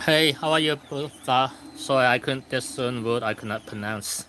Hey, how are you, Buddha? Sorry, I couldn't. There's certain word I could not pronounce.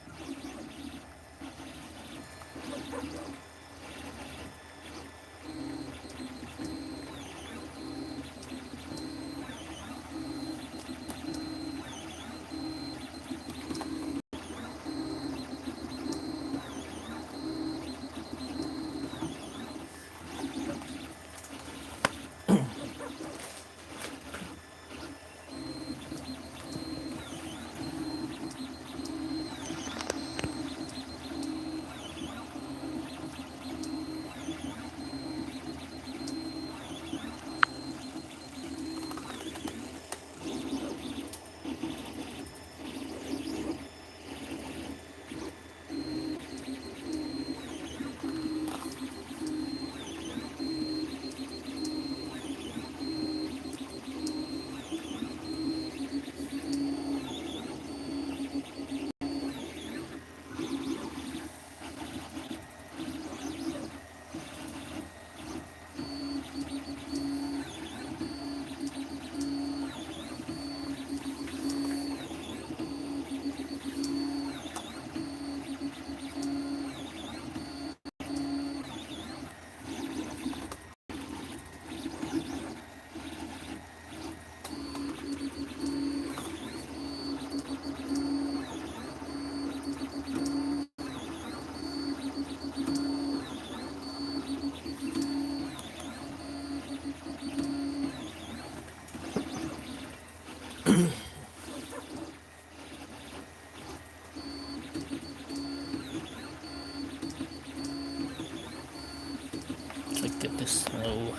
Let's get this slow.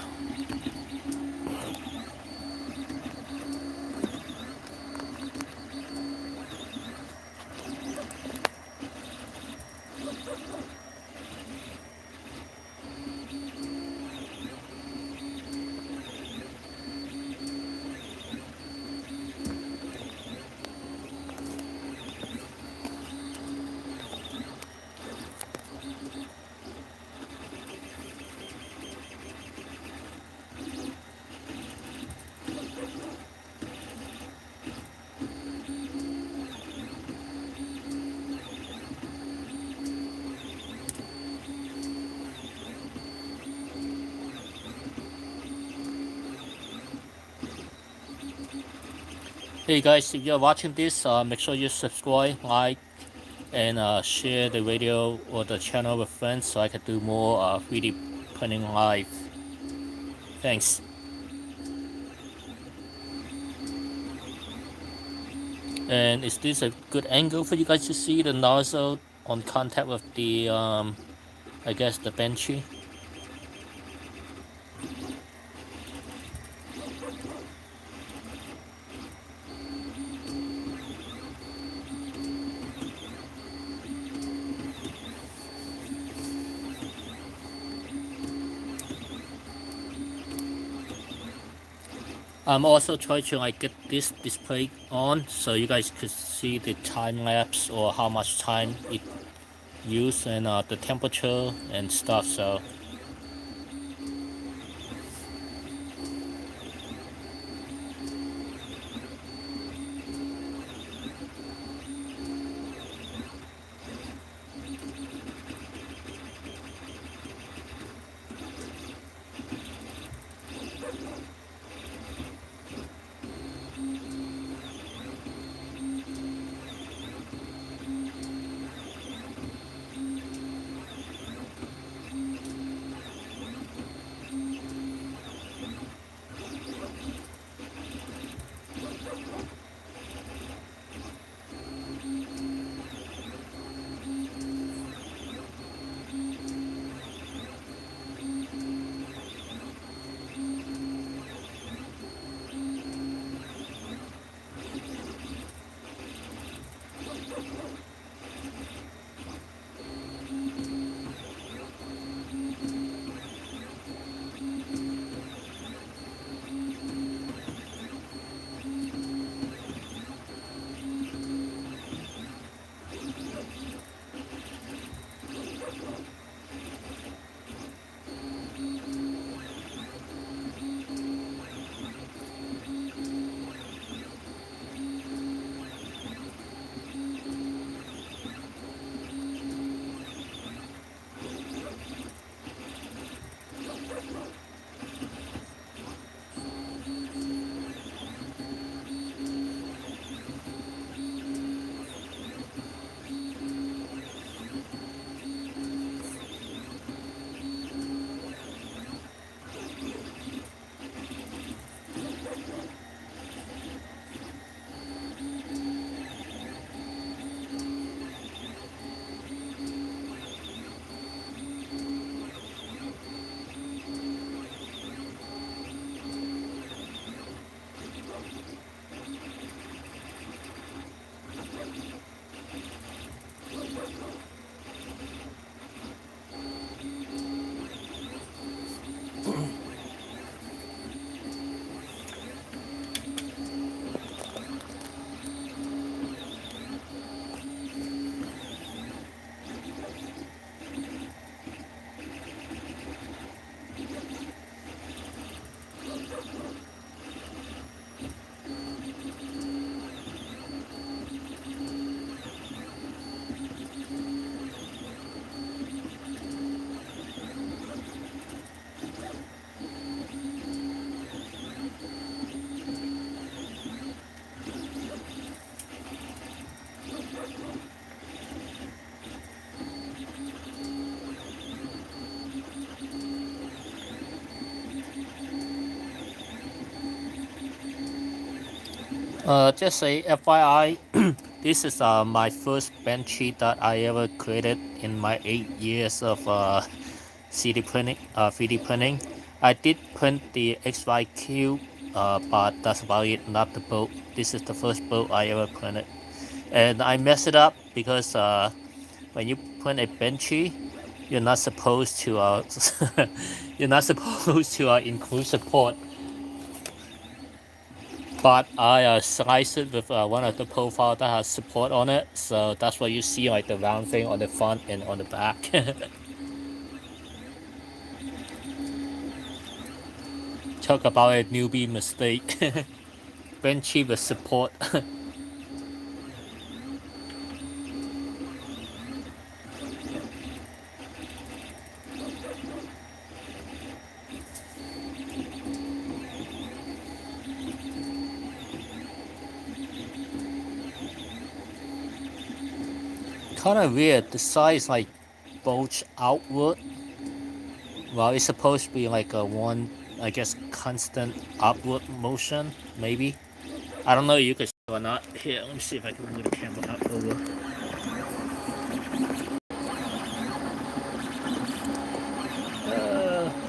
Hey guys, if you're watching this, make sure you subscribe, like, and share the video or the channel with friends so I can do more 3D printing live. Thanks. And is this a good angle for you guys to see the nozzle on contact with the, I guess, the Benchy? I'm also trying to like get this display on so you guys could see the time lapse or how much time it used and the temperature and stuff. So Just a FYI, this is my first Benchy that I ever created in my 8 years of 3D printing. I did print the XYQ, but that's about it, not the boat. This is the first boat I ever printed. And I messed it up because when you print a Benchy, you're not supposed to you're not supposed to include support. But I sliced it with one of the profiles that has support on it, so that's why you see like the round thing on the front and on the back. Talk about a newbie mistake. Benchy with support. Kind of weird. The side is like bulged outward. Well, it's supposed to be like a one, I guess, constant upward motion, maybe. I don't know if you can see or not. Here, let me see if I can move the camera up over.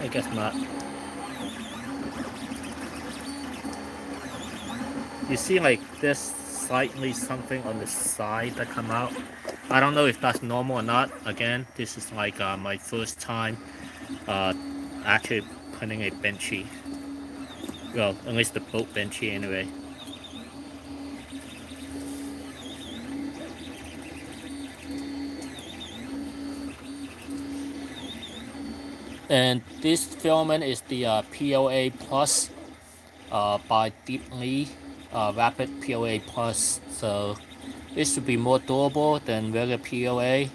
I guess not. You see like this slightly something on the side that come out. I don't know if that's normal or not. Again, this is like my first time actually putting a Benchy. Well, at least the boat Benchy anyway. And this filament is the POA Plus by Deep Lee, Rapid POA Plus. So this should be more durable than regular POA.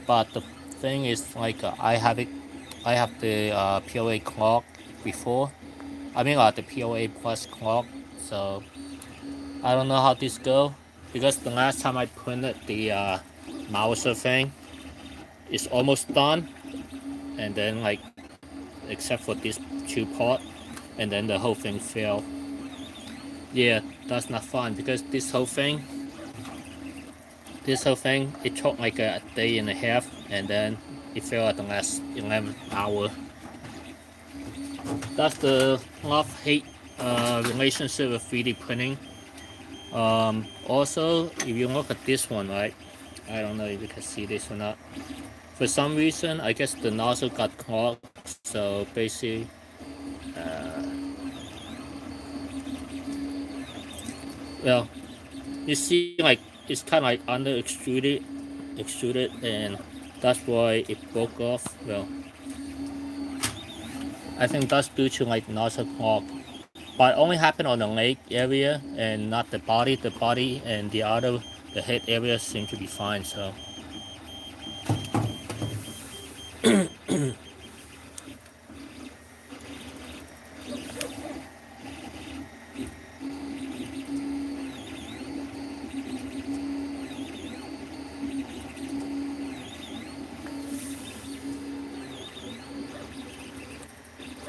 But the thing is, like I have the POA clock before. I mean, the POA Plus clock. So I don't know how this go because the last time I printed the Mauser thing, it's almost done, and then like except for this two part, and then the whole thing failed. Yeah, that's not fun because this whole thing, it took like a day and a half, and then it failed at the last 11 hour. That's the love-hate relationship with 3D printing. Also, if you look at this one, right? I don't know if you can see this or not. For some reason, I guess the nozzle got clogged. So basically, well, you see, like it's kind of like under extruded, and that's why it broke off. Well, I think that's due to like nozzle clog, but it only happened on the leg area and not the body. The body and the head area seem to be fine. So.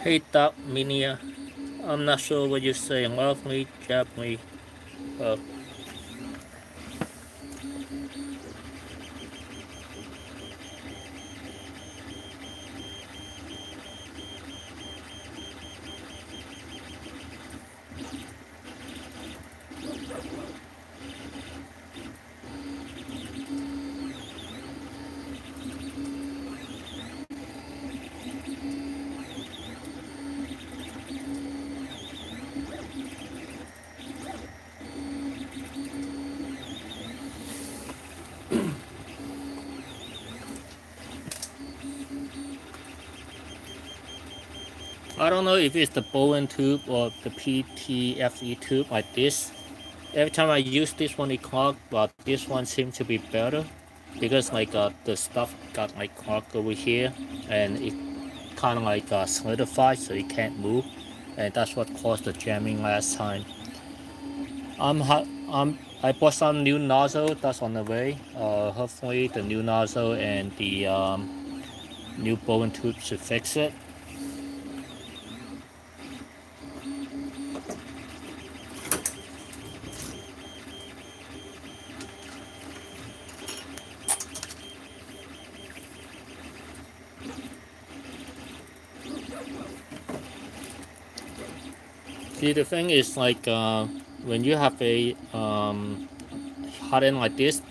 Hey Doc Minia, I'm not sure what you're saying. Lovely, Japanese. I don't know if it's the Bowen tube or the PTFE tube like this. Every time I use this one, it clogged, but this one seems to be better because like the stuff got like clogged over here, and it kind of like solidified, so it can't move, and that's what caused the jamming last time. I bought some new nozzle that's on the way. Hopefully the new nozzle and the new Bowen tube should fix it. See, the thing is like when you have a hot end like this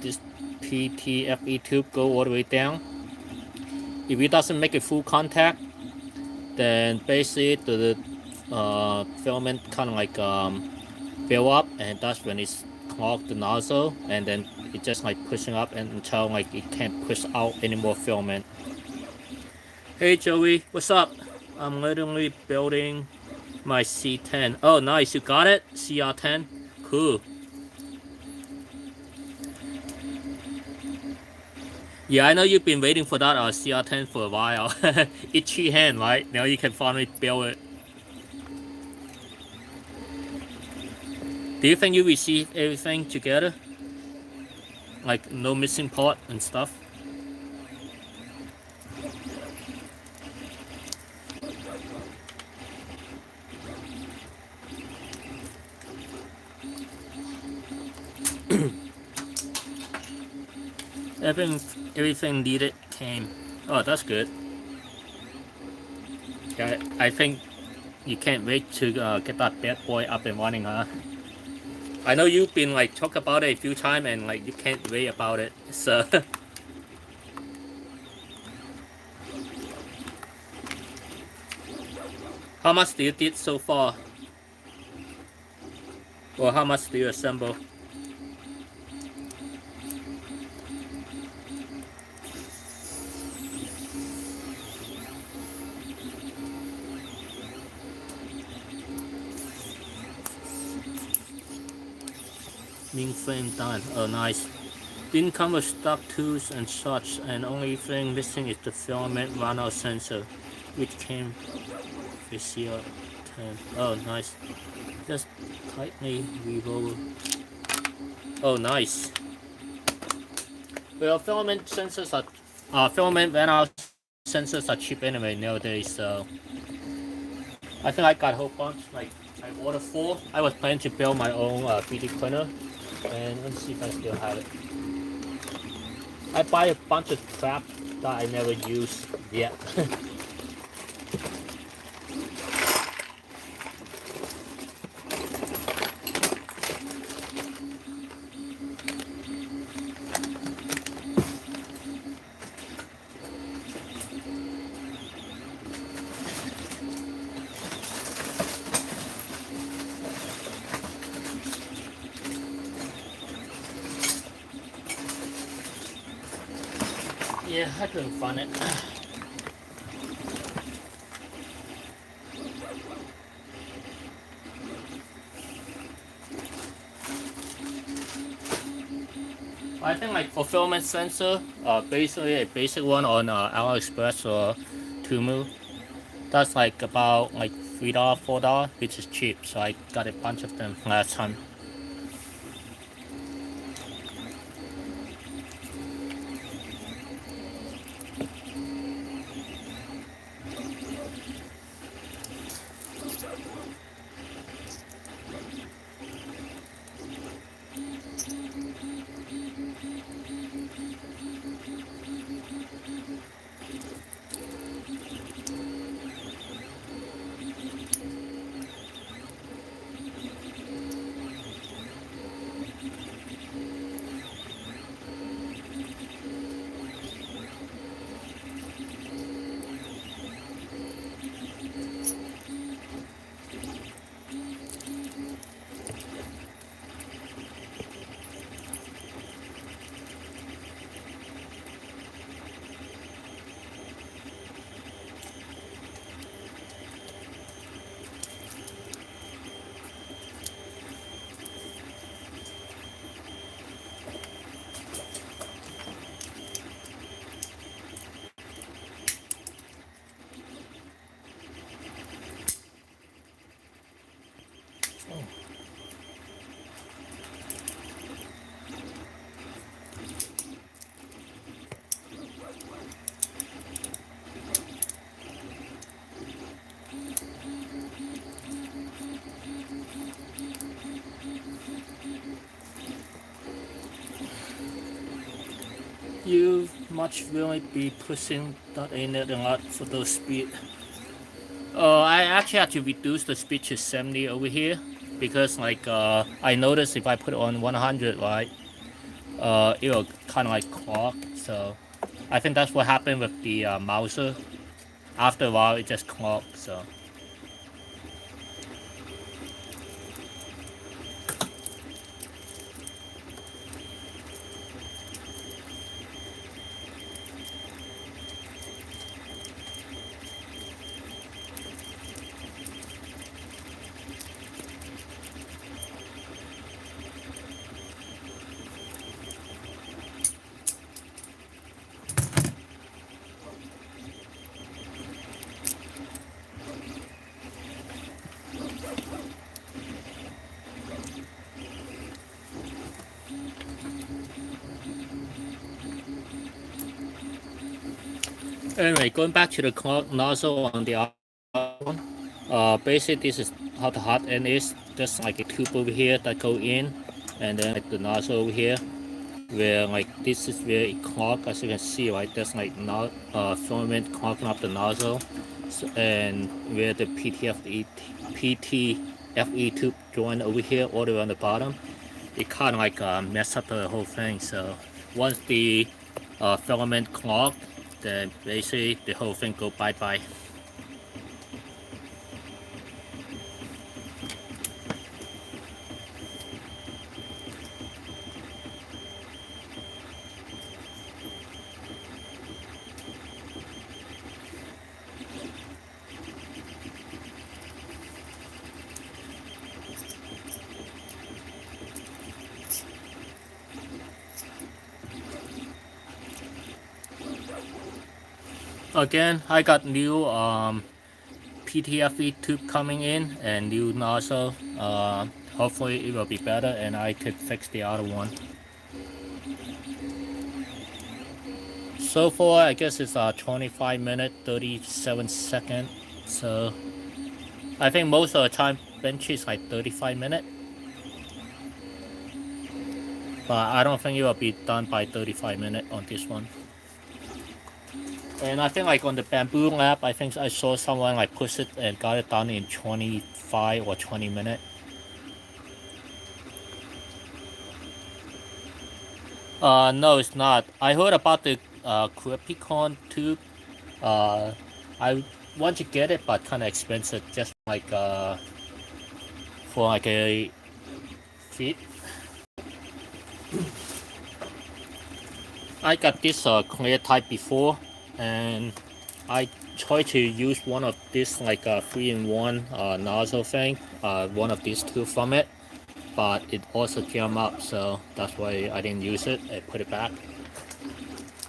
PTFE tube go all the way down. If it doesn't make a full contact, then basically the filament kind of like fill up, and that's when it's clogged the nozzle, and then it's just like pushing up until like it can't push out any more filament. Hey Joey, what's up? I'm literally building my C10. Oh nice, you got it? CR10? Cool. Yeah, I know you've been waiting for that CR10 for a while. Itchy hand, right? Now you can finally build it. Do you think you received everything together? Like no missing part and stuff? Everything needed came. Oh, that's good. Yeah, I think you can't wait to get that bad boy up and running, huh? I know you've been like talk about it a few times and like you can't wait about it. So how much do you did so far? Or how much do you assemble? Main frame done. Oh nice. Didn't come with stock tools and such, and only thing missing is the filament runout sensor, which came this year 10. Oh nice. Just tightly reroll. Oh nice. Well, filament sensors are filament runout sensors are cheap anyway nowadays, so I think I got a whole bunch. Like I ordered 4. I was planning to build my own 3D printer, and let's see if I still have it. I buy a bunch of crap that I never use yet. Yeah, I couldn't find it. I think like fulfillment sensor, basically a basic one on AliExpress or Tumu. That's like about like $3, $4, which is cheap. So I got a bunch of them last time. You much really be pushing that a net a lot for those speed. I actually had to reduce the speed to 70 over here because like I noticed if I put it on 100, right, it'll kind of like clock. So I think that's what happened with the Mouser. After a while, it just clocked. So. Anyway, going back to the nozzle on the other one, basically this is how the hot end is. Just like a tube over here that go in, and then like the nozzle over here, where like this is where it clog. As you can see, right, there's like filament clogging up the nozzle, so, and where the PTFE tube join over here, all the way on the bottom, it kind of like mess up the whole thing. So once the filament clog, then basically the whole thing go bye-bye. Again, I got new PTFE tube coming in and new nozzle. Hopefully it will be better and I could fix the other one. So far, I guess it's 25 minutes, 37 seconds. So I think most of the time Benchy is like 35 minutes. But I don't think it will be done by 35 minutes on this one. And I think like on the bamboo lab, I think I saw someone like push it and got it done in 25 or 20 minutes. No, it's not. I heard about the Crepicon tube. I want to get it, but kind of expensive. Just like for like a feet. I got this clear type before, and I tried to use one of this like 3-in-1 nozzle thing, one of these two from it, but it also came up, so that's why I didn't use it. I put it back.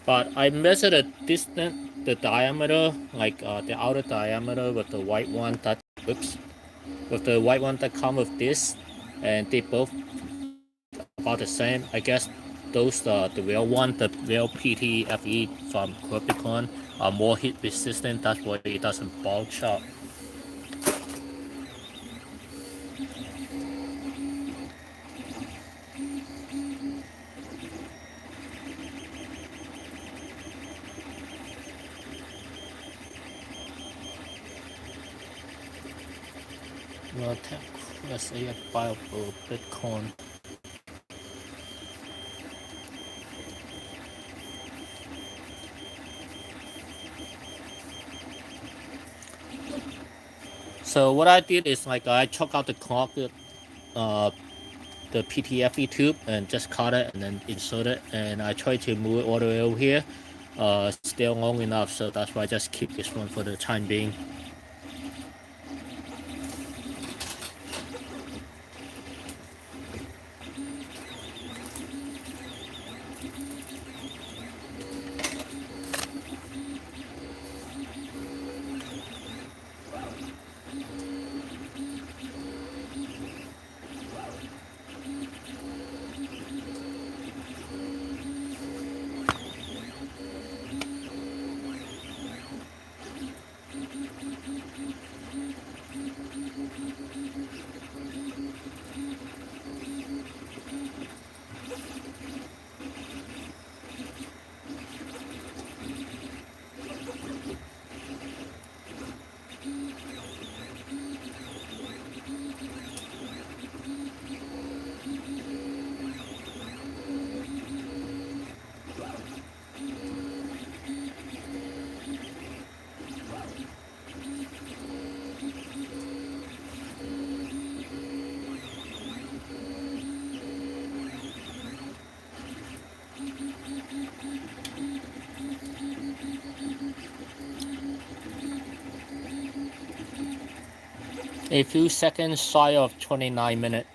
But I measured the distance, the diameter, like the outer diameter with the white one that, oops, with the white one that come with this, and they both about the same. I guess those the real one, the real PTFE from Crepicon, are more heat resistant. That's why it doesn't bulge up. Well, let's say a viable Bitcoin. So what I did is like I took out the clock, the PTFE tube, and just cut it and then insert it, and I tried to move it all the way over here. Still long enough, so that's why I just keep this one for the time being. a few seconds shy of 29 minutes.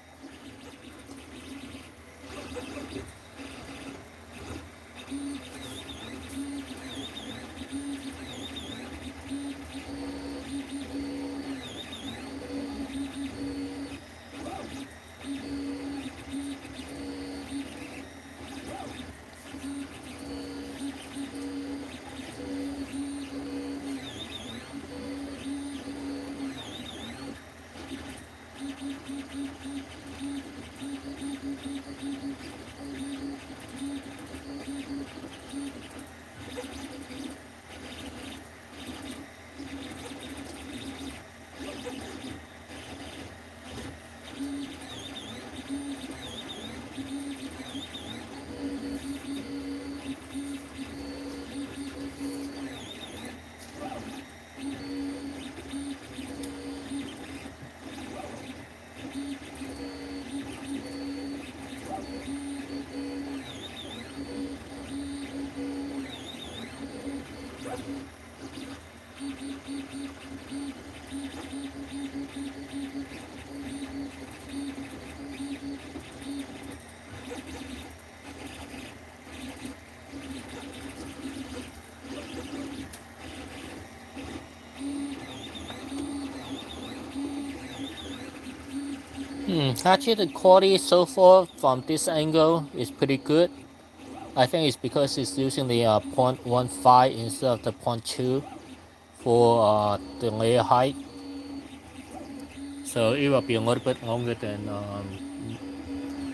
Actually, the quality so far from this angle is pretty good. I think it's because it's using the 0.15 instead of the 0.2 for the layer height. So it will be a little bit longer than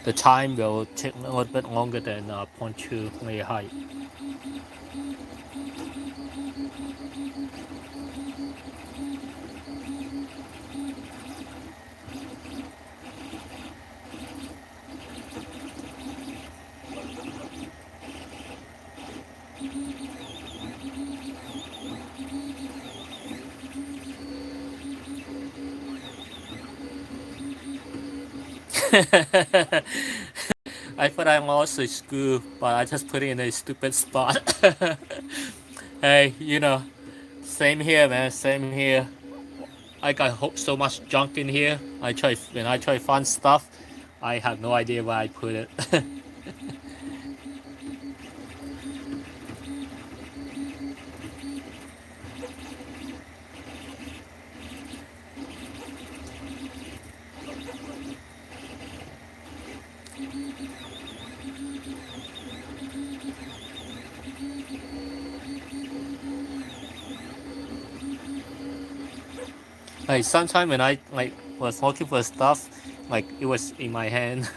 the time will take a little bit longer than 0.2 layer height. I thought I lost the screw, but I just put it in a stupid spot. Hey, same here, man. Same here. I got so much junk in here. When I try to find stuff, I have no idea where I put it. Like sometimes when I was looking for stuff, like it was in my hand.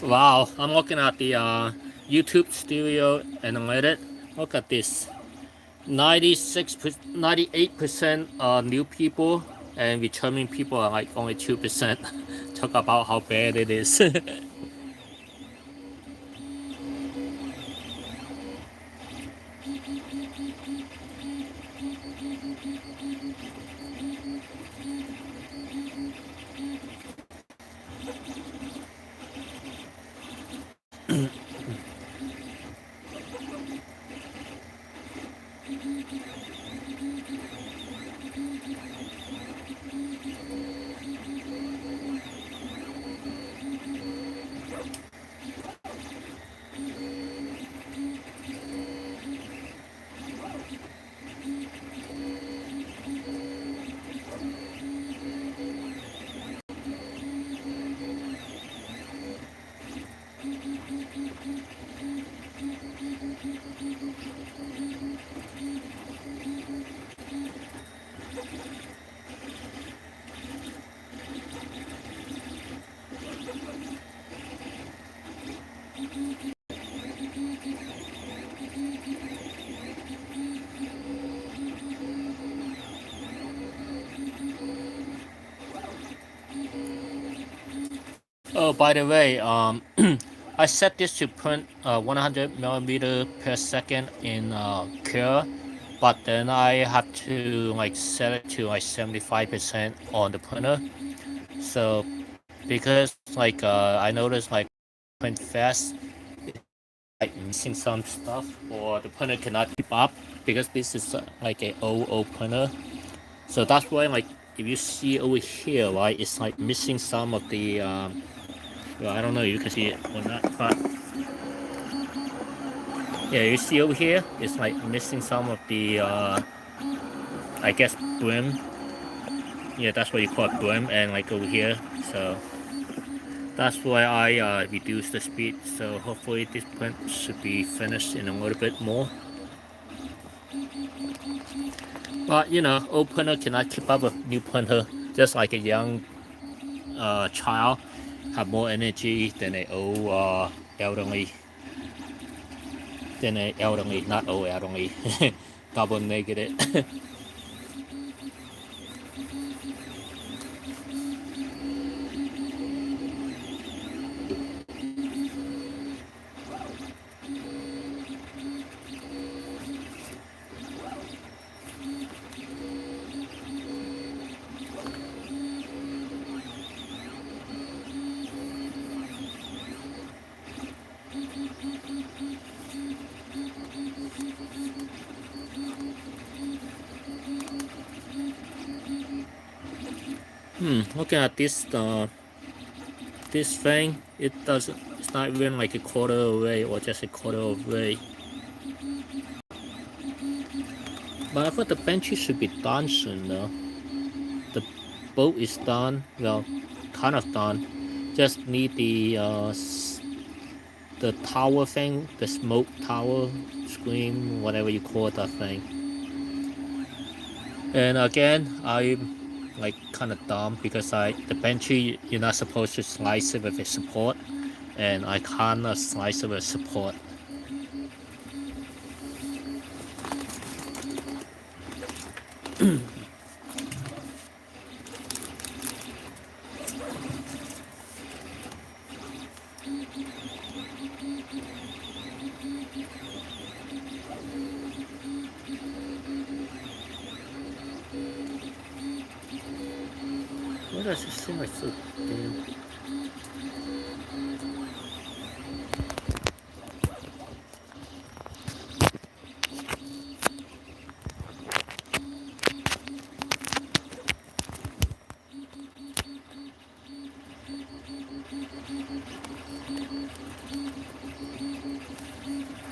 Wow, I'm looking at the YouTube Studio Analytics. Look at this. 98% new people, and returning people are like only 2%. Talk about how bad it is. Oh, by the way, I set this to print 100 millimeter per second in cure, but then I have to like set it to like 75% on the printer. So because like I noticed like print fast, like missing some stuff, or the printer cannot keep up because this is like a old printer. So that's why like if you see over here, right, it's like missing some of the well, I don't know if you can see it or not, but yeah, you see over here, it's like missing some of the I guess brim. Yeah, that's what you call it, brim, and like over here. So that's why I reduced the speed. So hopefully this print should be finished in a little bit more. But you know, old printer cannot keep up with new printer. Just like a young child have more energy than a old elderly. Than a elderly, not old elderly, double negative. Looking at this thing, it's not even like a quarter away or just a quarter away. But I thought the Benchy should be done soon though. The boat is done, well, kind of done. Just need the tower thing, the smoke tower screen, whatever you call that thing. And again, I'm like kind of dumb because the Benchy, you're not supposed to slice it with a support, and I can't slice it with support. Why does it seem like so damn?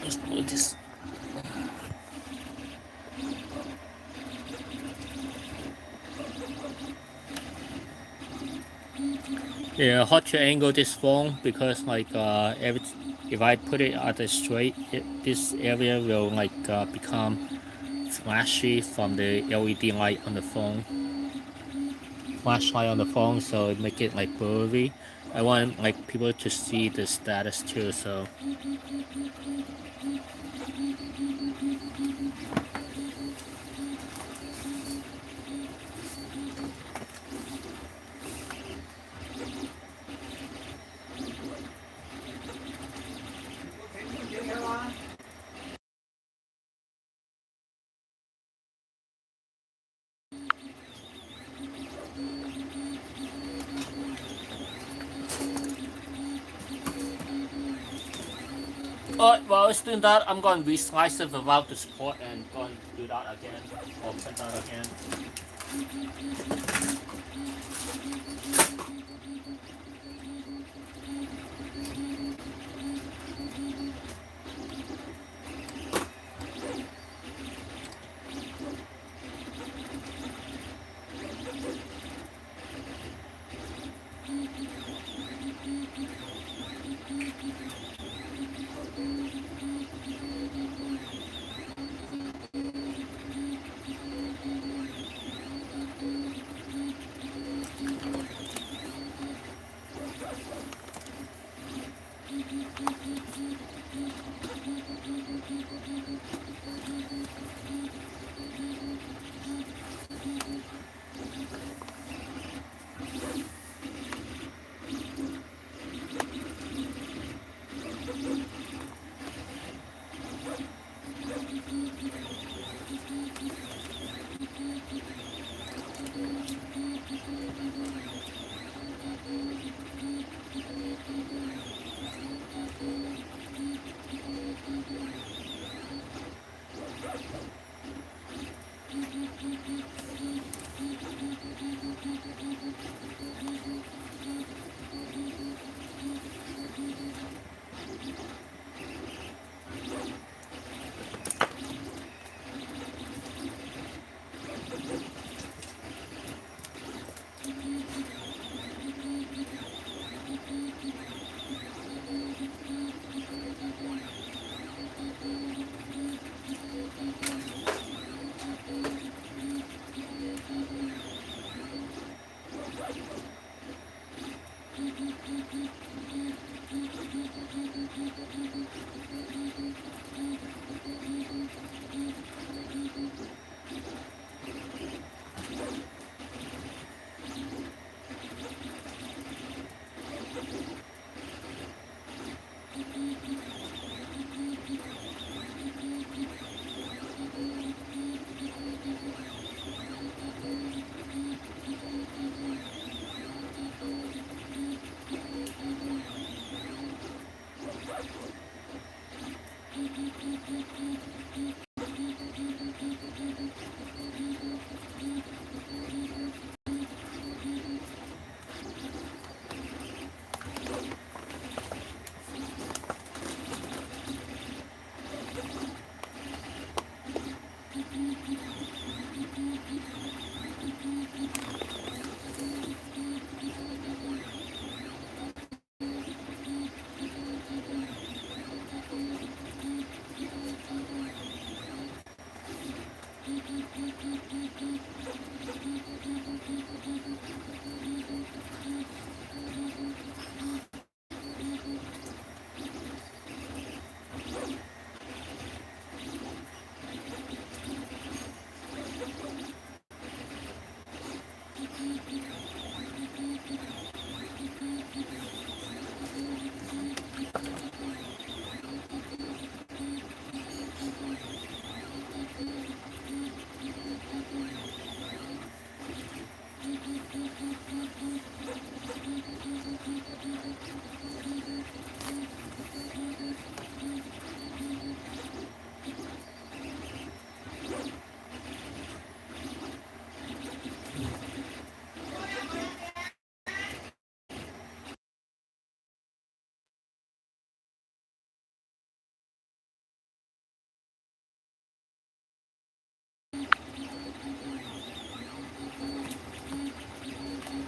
Let's move this. Yeah, hard to angle this phone because like if I put it at a straight, this area will like become flashy from the LED light on the phone. Flashlight on the phone, so it make it like blurry. I want like people to see the status too, so. Alright, while it's doing that, I'm going to reslice it without the support and going to do that again, or print that again.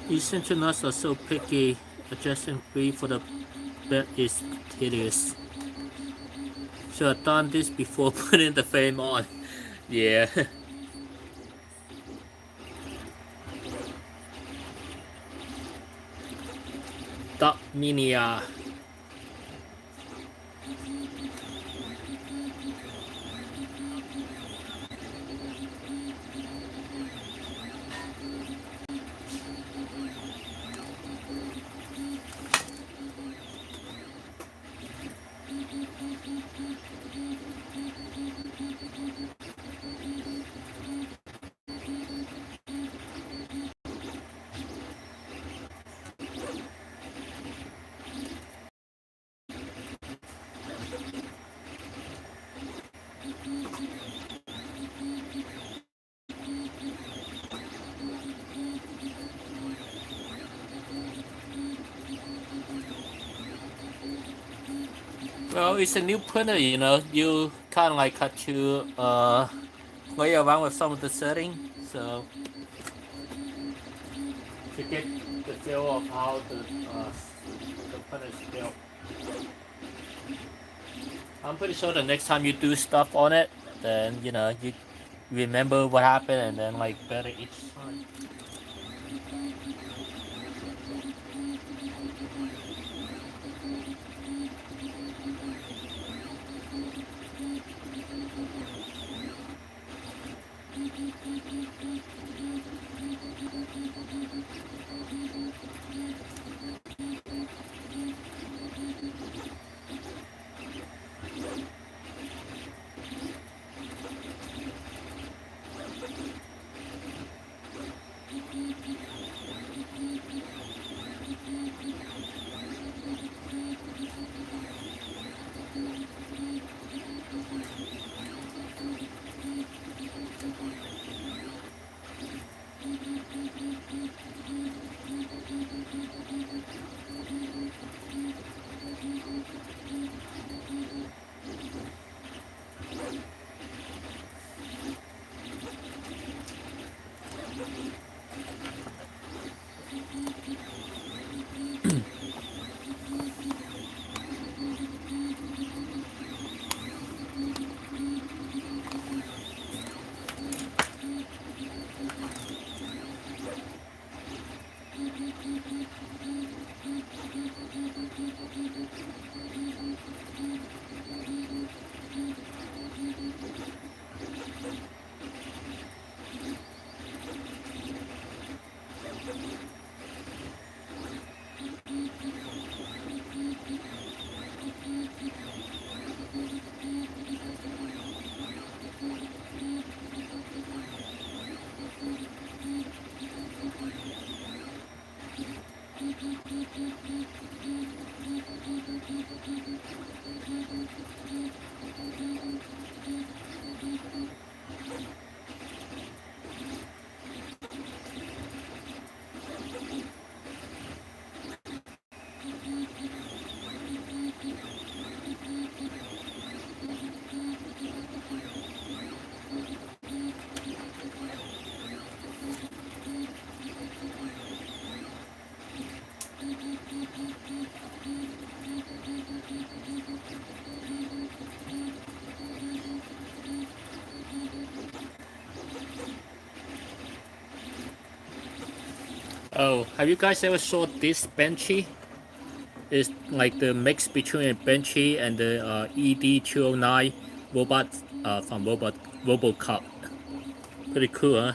These nuts are so picky. Adjusting free for the bed is tedious. Should have done this before putting the frame on. Yeah. Duck Minia. Well, it's a new printer, you know. You kind of like have to play around with some of the settings, so to get the feel of how the printer is built. I'm pretty sure the next time you do stuff on it, then you know you remember what happened and then like better each time. Oh, have you guys ever saw this Benchy? It's like the mix between a Benchy and the ED209 robot from RoboCop. Pretty cool, huh?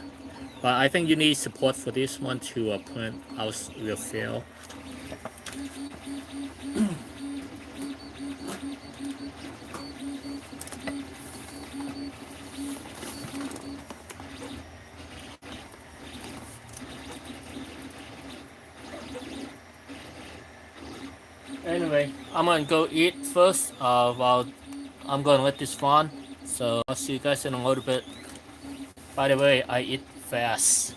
But I think you need support for this one to print out your file. Anyway, I'm gonna go eat first while I'm gonna let this run. So I'll see you guys in a little bit. By the way, I eat fast.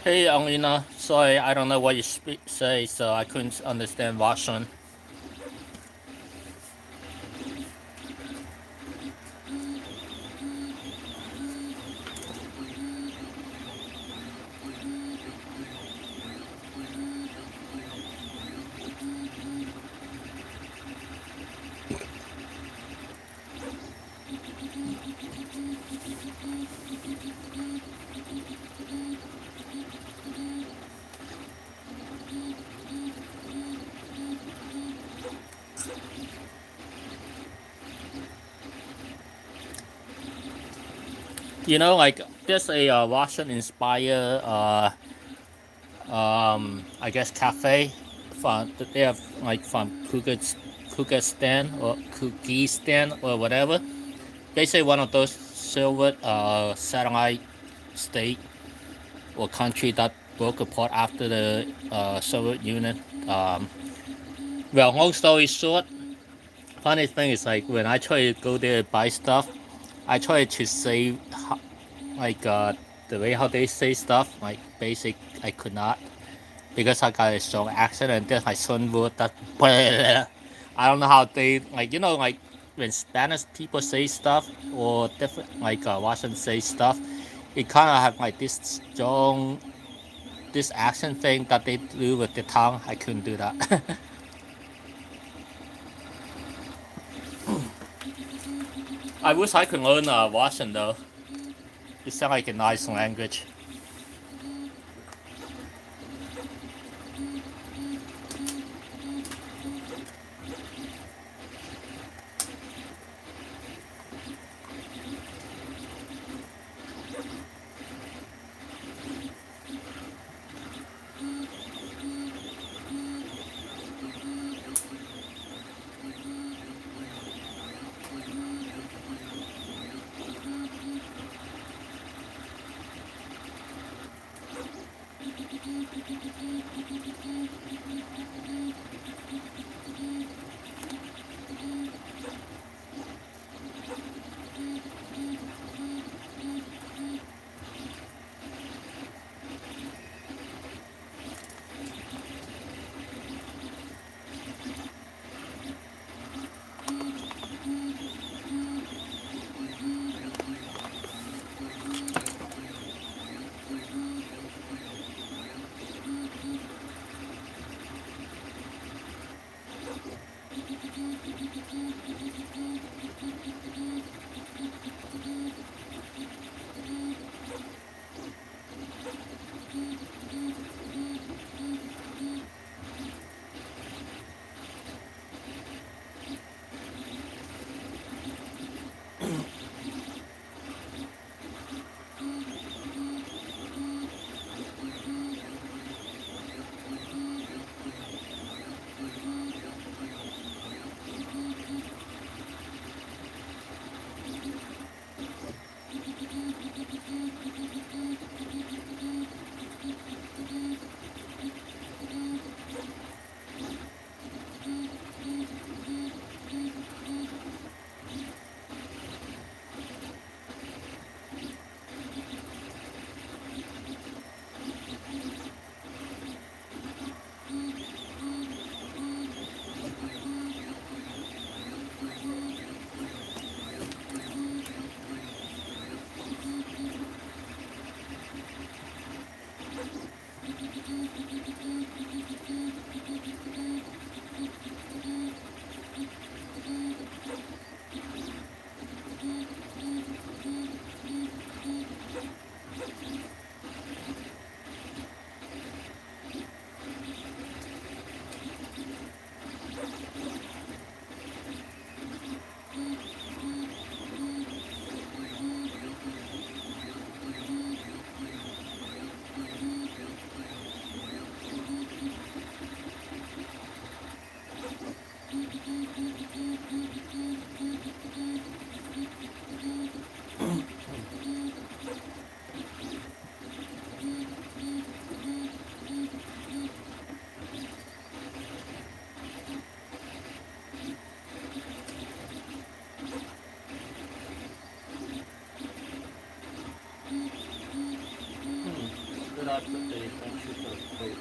Hey, Anglina. Sorry, I don't know what you say, so I couldn't understand Russian. You know, like there's a Russian-inspired, I guess, cafe. From they have like from Kyrgyzstan or whatever. Basically, one of those Soviet satellite state or country that broke apart after the Soviet Union. Well, long story short, funny thing is like when I try to go there and buy stuff, I try to say like the way how they say stuff, like basic. I could not because I got a strong accent and then my son wrote that. I don't know how they like like when Spanish people say stuff or different like Russian say stuff, it kind of have like this strong this accent thing that they do with the tongue. I couldn't do that. I wish I could learn Russian though. It sounds like a nice language. Did I put the Benchy for the coat?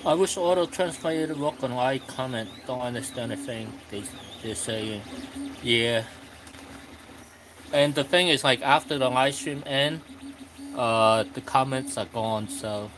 I wish auto translated work on I comment. Don't understand a thing they're saying. Yeah. And the thing is like after the live stream end, the comments are gone, so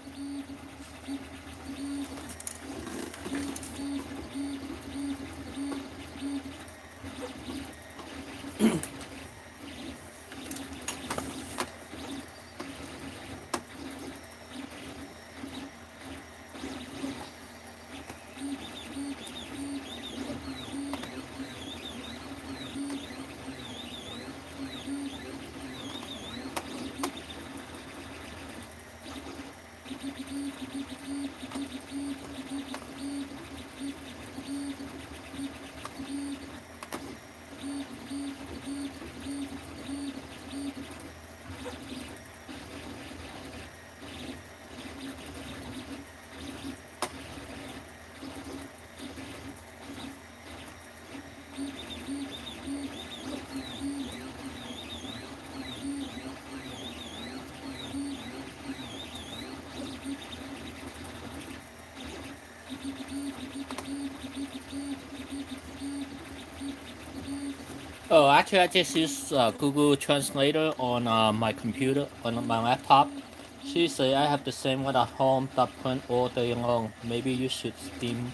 Oh, actually, I just use Google Translator on my computer, on my laptop. She say I have the same one at home that print all day long. Maybe you should steam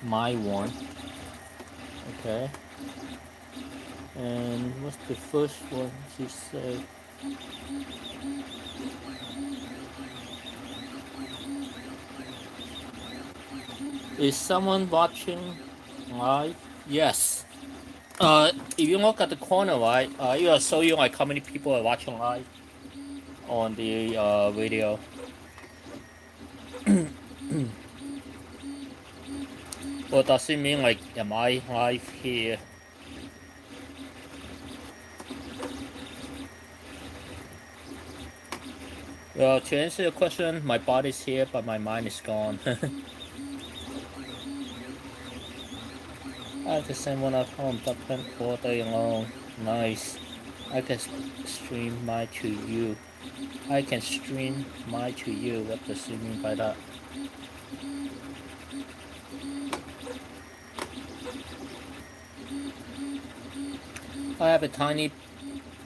my one. Okay. And what's the first one she said? Is someone watching live? Yes. If you look at the corner, right, it'll show you like how many people are watching live on the video. Or does it mean like, am I live here? Well, to answer your question, my body's here, but my mind is gone. I have the same one at home, but print all day long. Nice. I can stream my to you. I can stream my to you. What does it mean by that? I have a tiny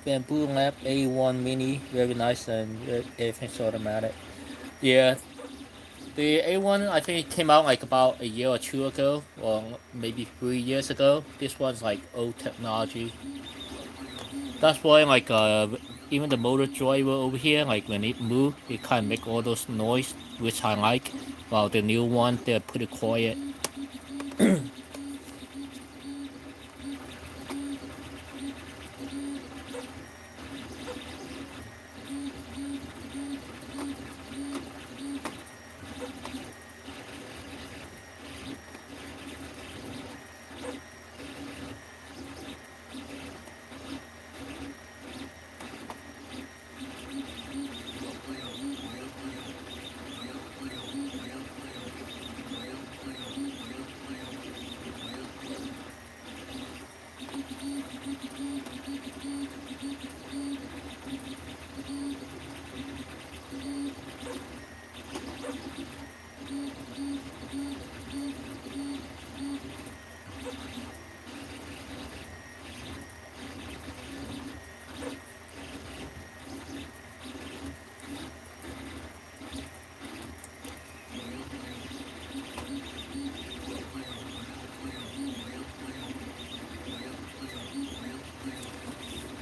bamboo lamp A1 mini, very nice and everything's automatic. Yeah, the A1 I think it came out like about a year or two ago, or maybe 3 years ago. This one's like old technology. That's why like even the motor driver over here, like when it moves, it kind of make all those noise, which I like. While the new one, they're pretty quiet.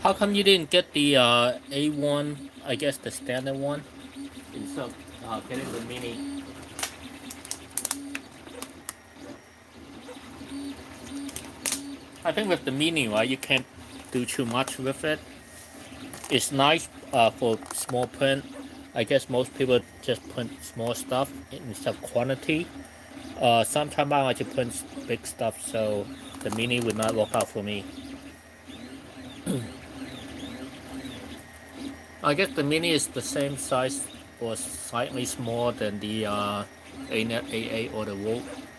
How come you didn't get the A1? I guess the standard one instead of getting the mini. I think with the mini, right, you can't do too much with it. It's nice for small print. I guess most people just print small stuff instead of quantity. Sometimes I like to print big stuff, so the mini would not work out for me. I guess the mini is the same size or slightly smaller than the A-Net A8 or the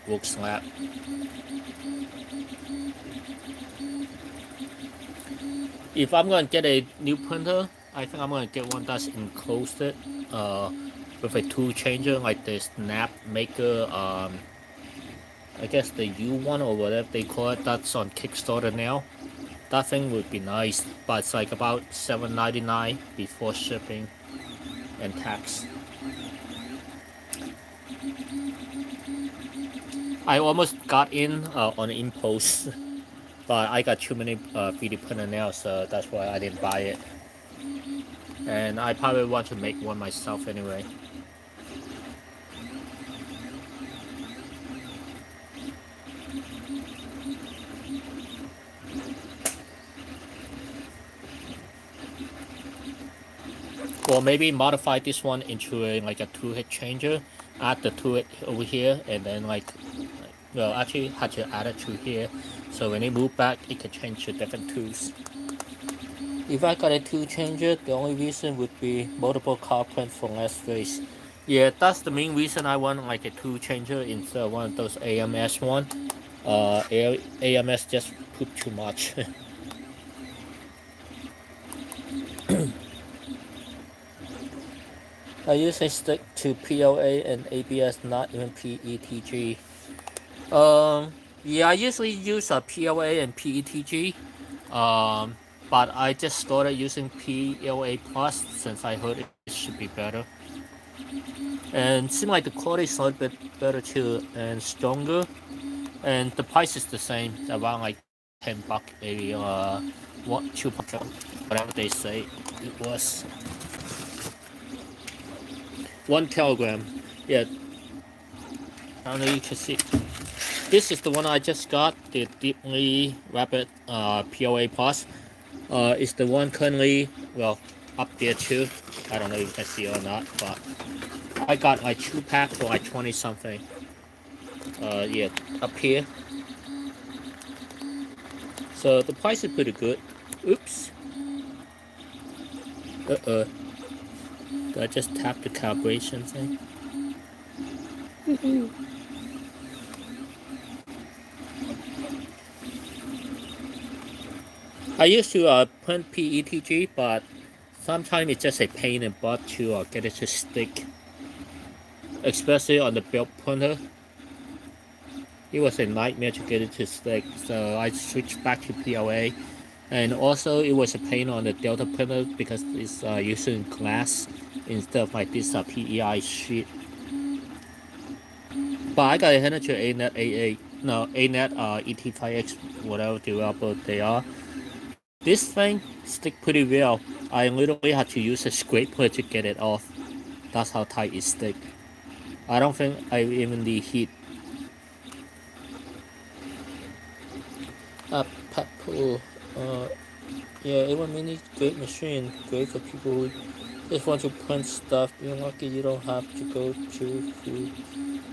Vogue Slab. If I'm going to get a new printer, I think I'm going to get one that's enclosed with a tool changer like the Snap Maker. I guess the U1 or whatever they call it. That's on Kickstarter now. That thing would be nice, but it's like about $7.99 before shipping and tax. I almost got in on impulse, but I got too many 3D printer now, so that's why I didn't buy it. And I probably want to make one myself anyway. Or maybe modify this one into like a tool head changer, add the tool head over here, and then well, actually had to add it to here, so when it move back, it can change to different tools. If I got a tool changer, the only reason would be multiple car print for less space. Yeah, that's the main reason I want like a tool changer instead of one of those AMS one. AMS just poop too much. I usually stick to POA and ABS, not even PETG. Yeah, I usually use a POA and PETG. But I just started using POA Plus since I heard it should be better. And seems like the quality is a little bit better too and stronger. And the price is the same, around like $10 maybe, one 2 pound, whatever they say it was. 1 kilogram. Yeah, I don't know if you can see. This is the one I just got, the Deeply Rapid POA Plus. It's the one currently, well, up there too. I don't know if you can see it or not, but I got like 2 pack for like 20 something. Yeah, up here. So the price is pretty good. Oops. Did I just tap the calibration thing? I used to print PETG, but sometimes it's just a pain in the butt to get it to stick, especially on the belt printer. It was a nightmare to get it to stick, so I switched back to POA. And also, it was a pain on the Delta printer because it's using glass instead of like this PEI sheet. But I got a handle to ANET A8, no, ANET ET5X, whatever developer they are. This thing stick pretty well. I literally had to use a scraper to get it off. That's how tight it stick. I don't think I even need heat. Peppo. Yeah, A1 Mini, great machine. Great for people who just want to print stuff. Being lucky you don't have to go to food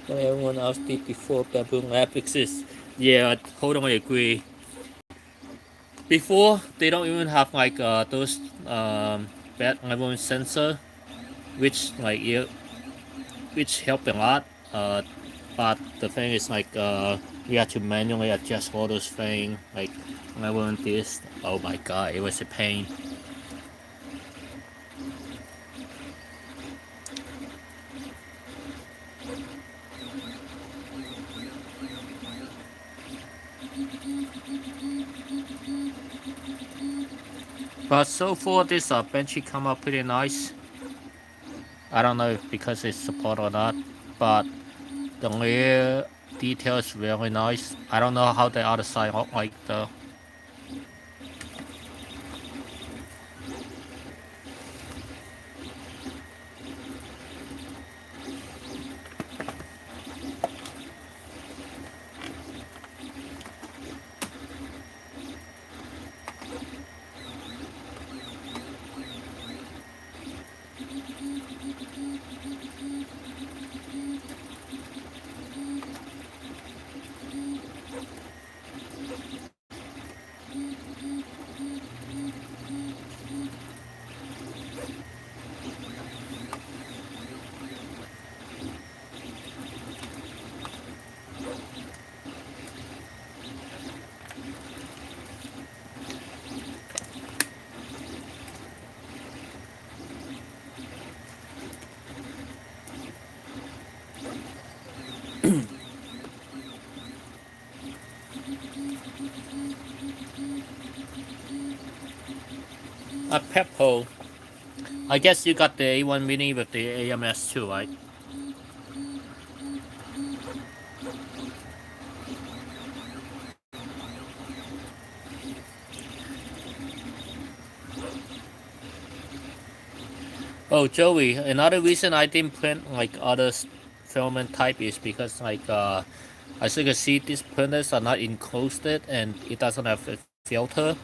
when everyone else did before Bamboo Lab exists. Yeah, I totally agree. Before, they don't even have like those bad level sensor, which like which helped a lot. But the thing is like we had to manually adjust all those things, like level and this. Oh my god, it was a pain. But so far this Benchy come out pretty nice. I don't know if because it's support or not, but the layer detail is really nice. I don't know how the other side look like though. A Peppo. I guess you got the A1 Mini with the AMS too, right? Oh, Joey, another reason I didn't print like other filament type is because like as you can see, these printers are not enclosed and it doesn't have a filter.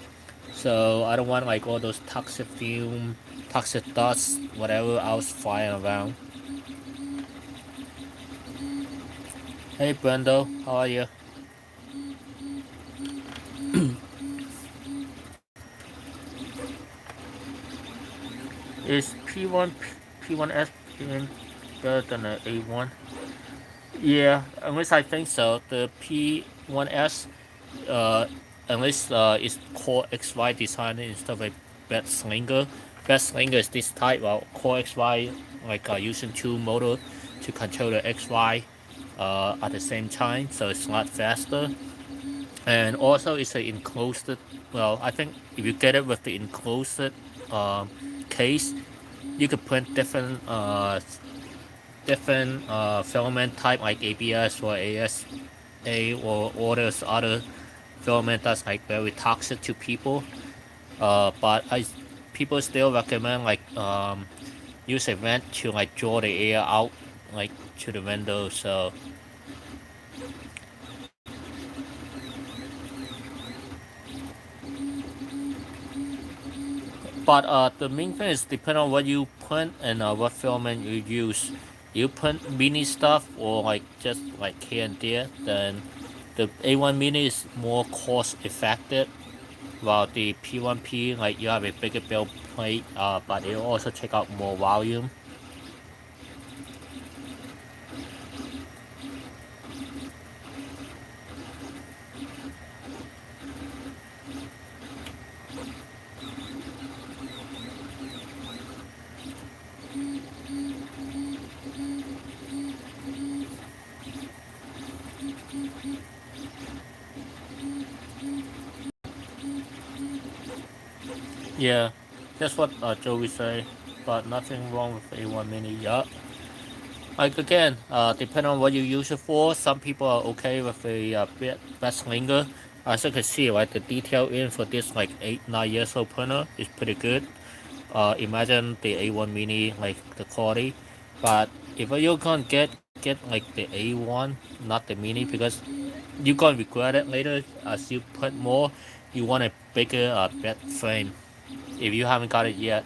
So I don't want like all those toxic fume, toxic dust, whatever else flying around. Hey Brendo, how are you? Is P1 P1S better than the A1? Yeah, unless I think so. The P1S, uh, unless it's Core XY design instead of a bed slinger. Bed slinger is this type of Core XY like using two motor to control the XY at the same time, so it's a lot faster. And also it's an enclosed. Well, I think if you get it with the enclosed case, you could print different filament type like ABS or ASA or all those other filament that's like very toxic to people. But people still recommend like use a vent to like draw the air out like to the window. So but the main thing is depending on what you print and what filament you use. You print mini stuff or like just like here and there, then the A1 mini is more cost effective. While the P1P, like you have a bigger build plate, but it also take out more volume. Yeah, that's what Joey say, but nothing wrong with A1 mini. Yeah. Like again, depending on what you use it for, some people are okay with a bit slinger. As you can see, right, the detail in for this like 8-9 years old printer is pretty good. Imagine the A1 mini, like the quality. But if you can't get like the A1, not the mini, because you're gonna regret it later as you put more. You want a bigger bed frame if you haven't got it yet.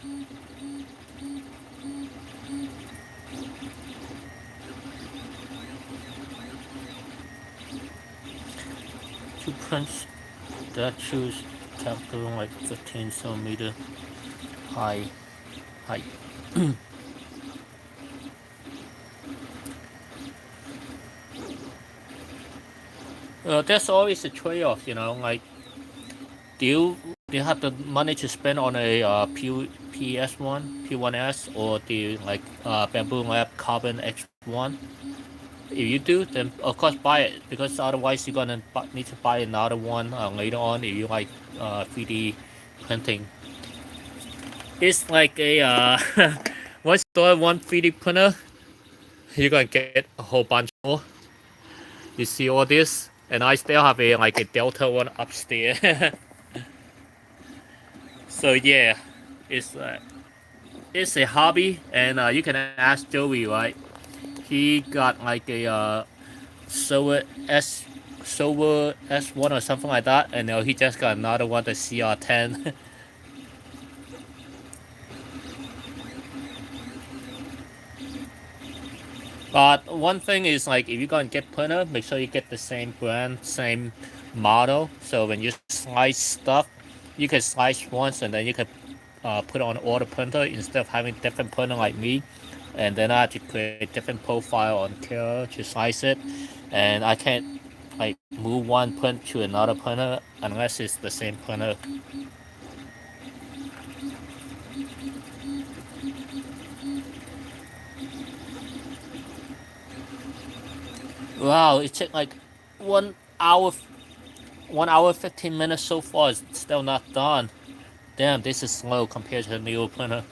Two prints that choose capital like 15 centimeter high height. There's always a trade-off, you know. Like, do you have the money to spend on a PS1, P1S, or the like Bamboo Lab Carbon X1? If you do, then of course buy it because otherwise you're gonna need to buy another one later on if you like 3D printing. It's like a once you store one 3D printer, you're gonna get a whole bunch more. You see all this, and I still have a like a Delta one upstairs. So yeah, it's uh, it's a hobby, and you can ask Joey, right? He got like a Silver S Silver S1 or something like that, and he just got another one, the CR10. But one thing is like if you're gonna get printer, make sure you get the same brand, same model. So when you slice stuff, you can slice once and then you can put on all the printer instead of having different printer like me. And then I have to create different profile on Care to slice it, and I can't like move one print to another printer unless it's the same printer. Wow, it took like 1 hour, 1 hour 15 minutes so far. It's still not done. Damn, this is slow compared to the new printer.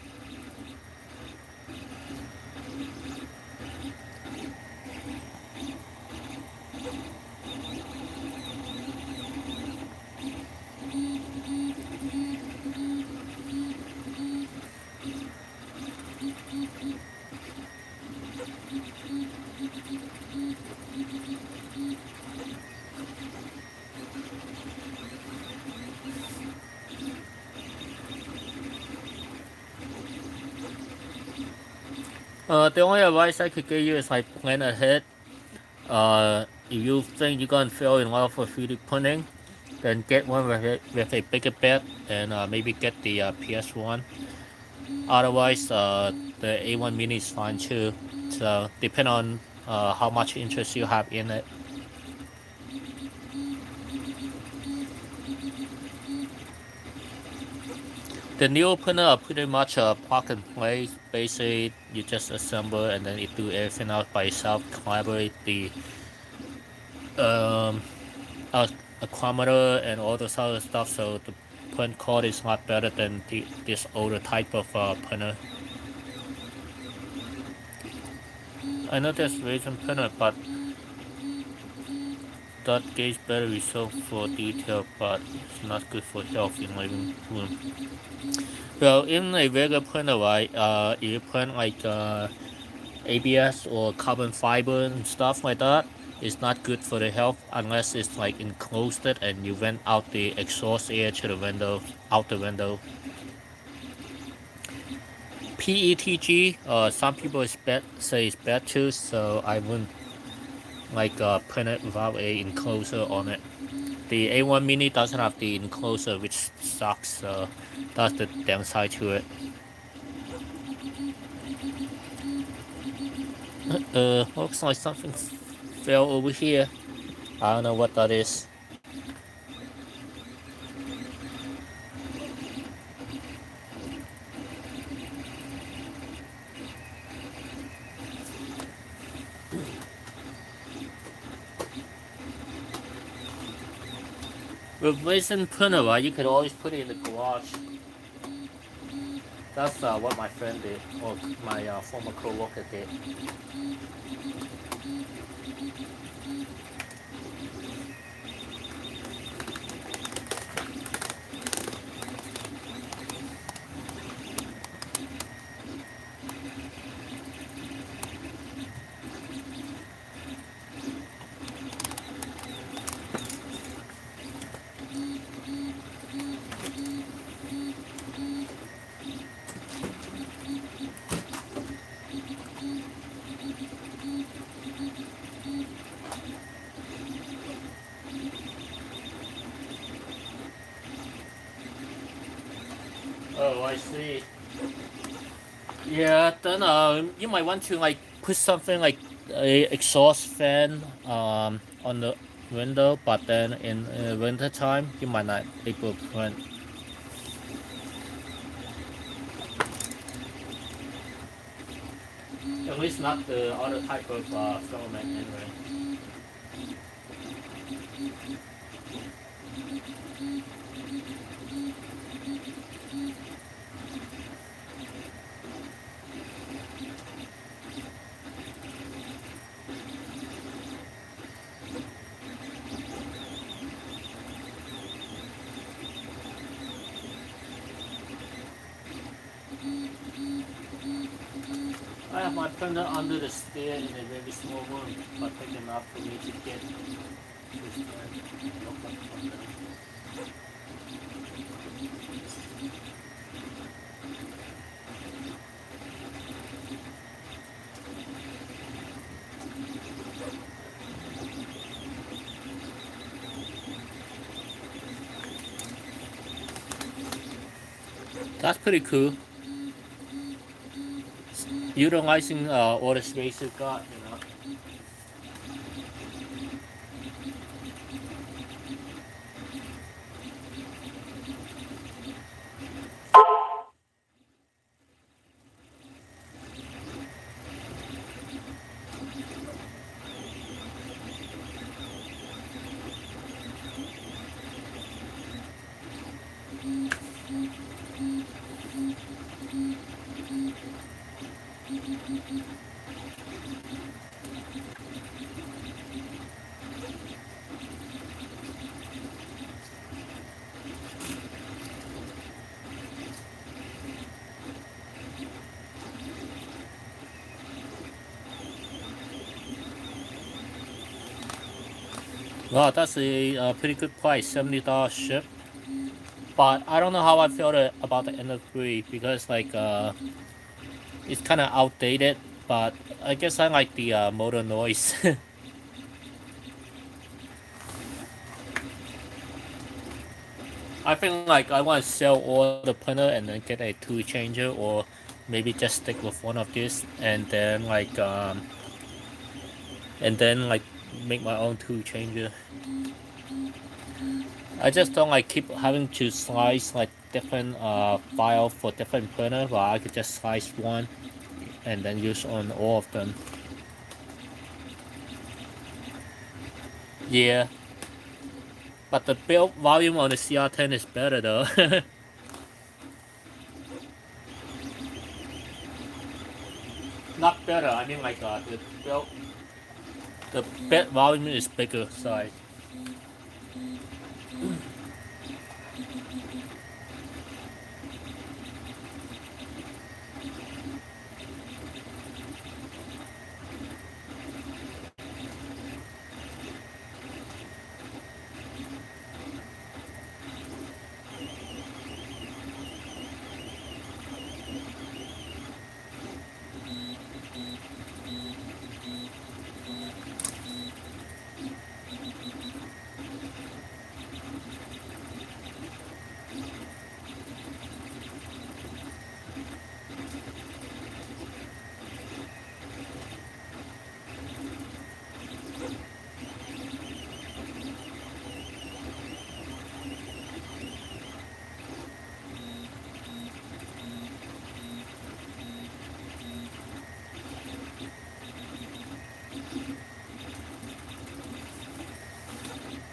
The only advice I could give you is like plan ahead. If you think you're gonna fall in love with 3D printing, then get one with a bigger bed and maybe get the PS1. Otherwise, the A1 Mini is fine too. So depend on how much interest you have in it. The new printer are pretty much a plug and play. Basically, you just assemble and then it do everything out by itself. Collaborate the um, accumulator and all those other stuff. So the print quality is not better than this older type of printer. I know there's resin printer, but that gives better result for detail, but it's not good for health in living room. Well, in a regular printer, right, if you print like ABS or carbon fiber and stuff like that, it's not good for the health unless it's like enclosed and you vent out the exhaust air to the window, out the window. PETG, some people say it's bad too, so I wouldn't like print it without a enclosure on it. The A1 Mini doesn't have the enclosure, which sucks, so that's the downside to it. Looks like something fell over here. I don't know what that is. With resin printer, right, you could always put it in the garage. That's what my friend did, or my former co-worker did. Oh, I see. Yeah, then you might want to like put something like a exhaust fan on the window, but then in winter time you might not be able to print. At least not the other type of filament anyway. I have my printer under the stair in a very small room, but big enough for me to get this That's pretty cool. Utilizing all the space you've got, you know. Wow, that's a pretty good price, $70 ship. But I don't know how I felt about the Ender 3 because like it's kind of outdated. But I guess I like the motor noise. I think like I want to sell all the printer and then get a tool changer, or maybe just stick with one of these and then like make my own tool changer. I just don't like keep having to slice like different file for different printer, but I could just slice one and then use on all of them. Yeah, but the build volume on the CR10 is better though. Not better. I mean like the bit volume is bigger side.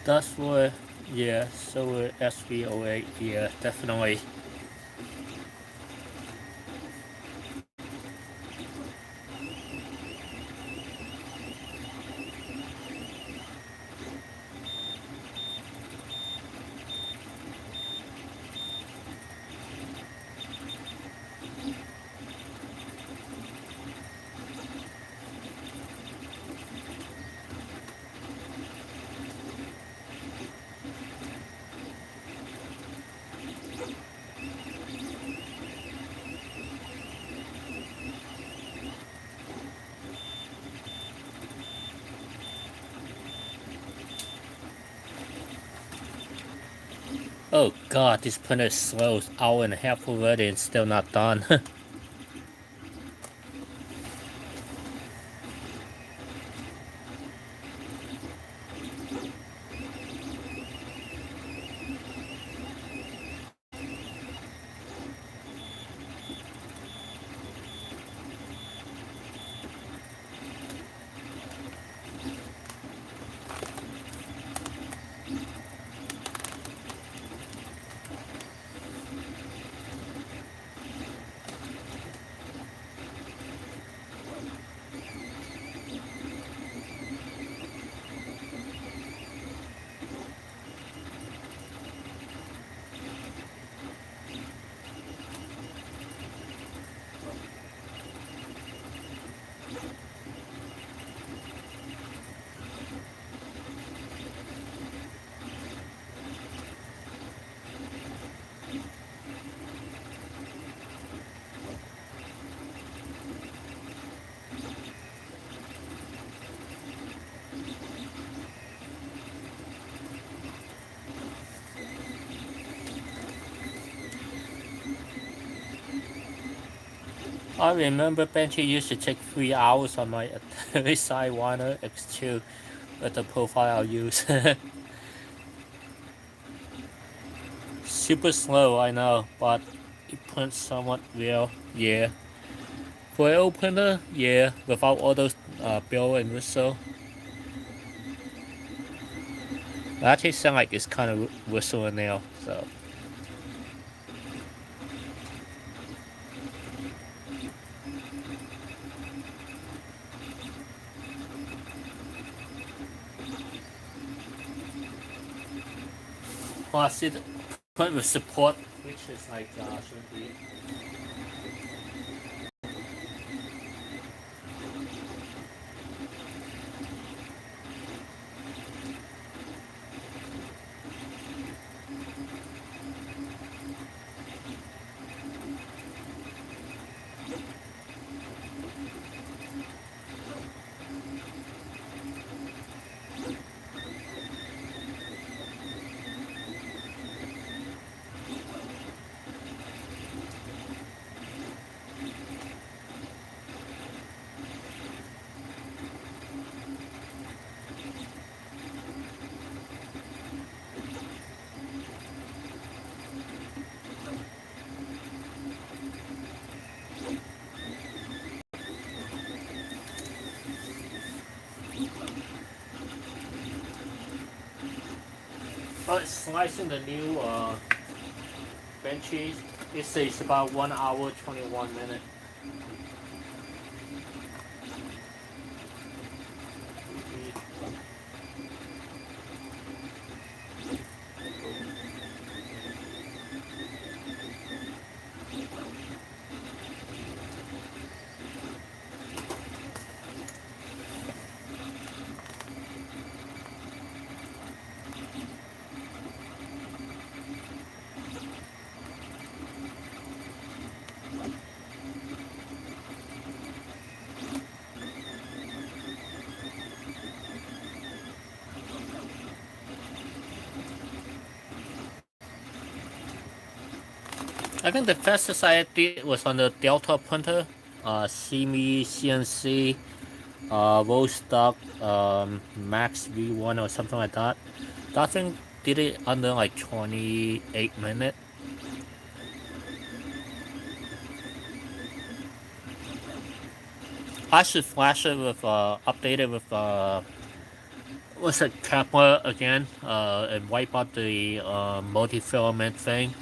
That's where, yeah, so SV08, yeah, definitely. Oh god, this printer is slow. Hour and a half already and still not done. I remember Benchy used to take 3 hours on my Sidewinder X2 with the profile I use. Super slow, I know, but it prints somewhat real, yeah. For an old printer, yeah, without all those bill and whistle. It actually sound like it's kind of whistling now, so. Well, I see the print with support, which is like, shouldn't be. Slicing the new Benchy, it says about 1 hour 21 minutes. I think the fastest I did was on the Delta printer, CME CNC, Vostok, Max V1 or something like that. That thing did it under like 28 minutes. I should flash it with update it with what's it, Kepler again, and wipe out the multi-filament thing,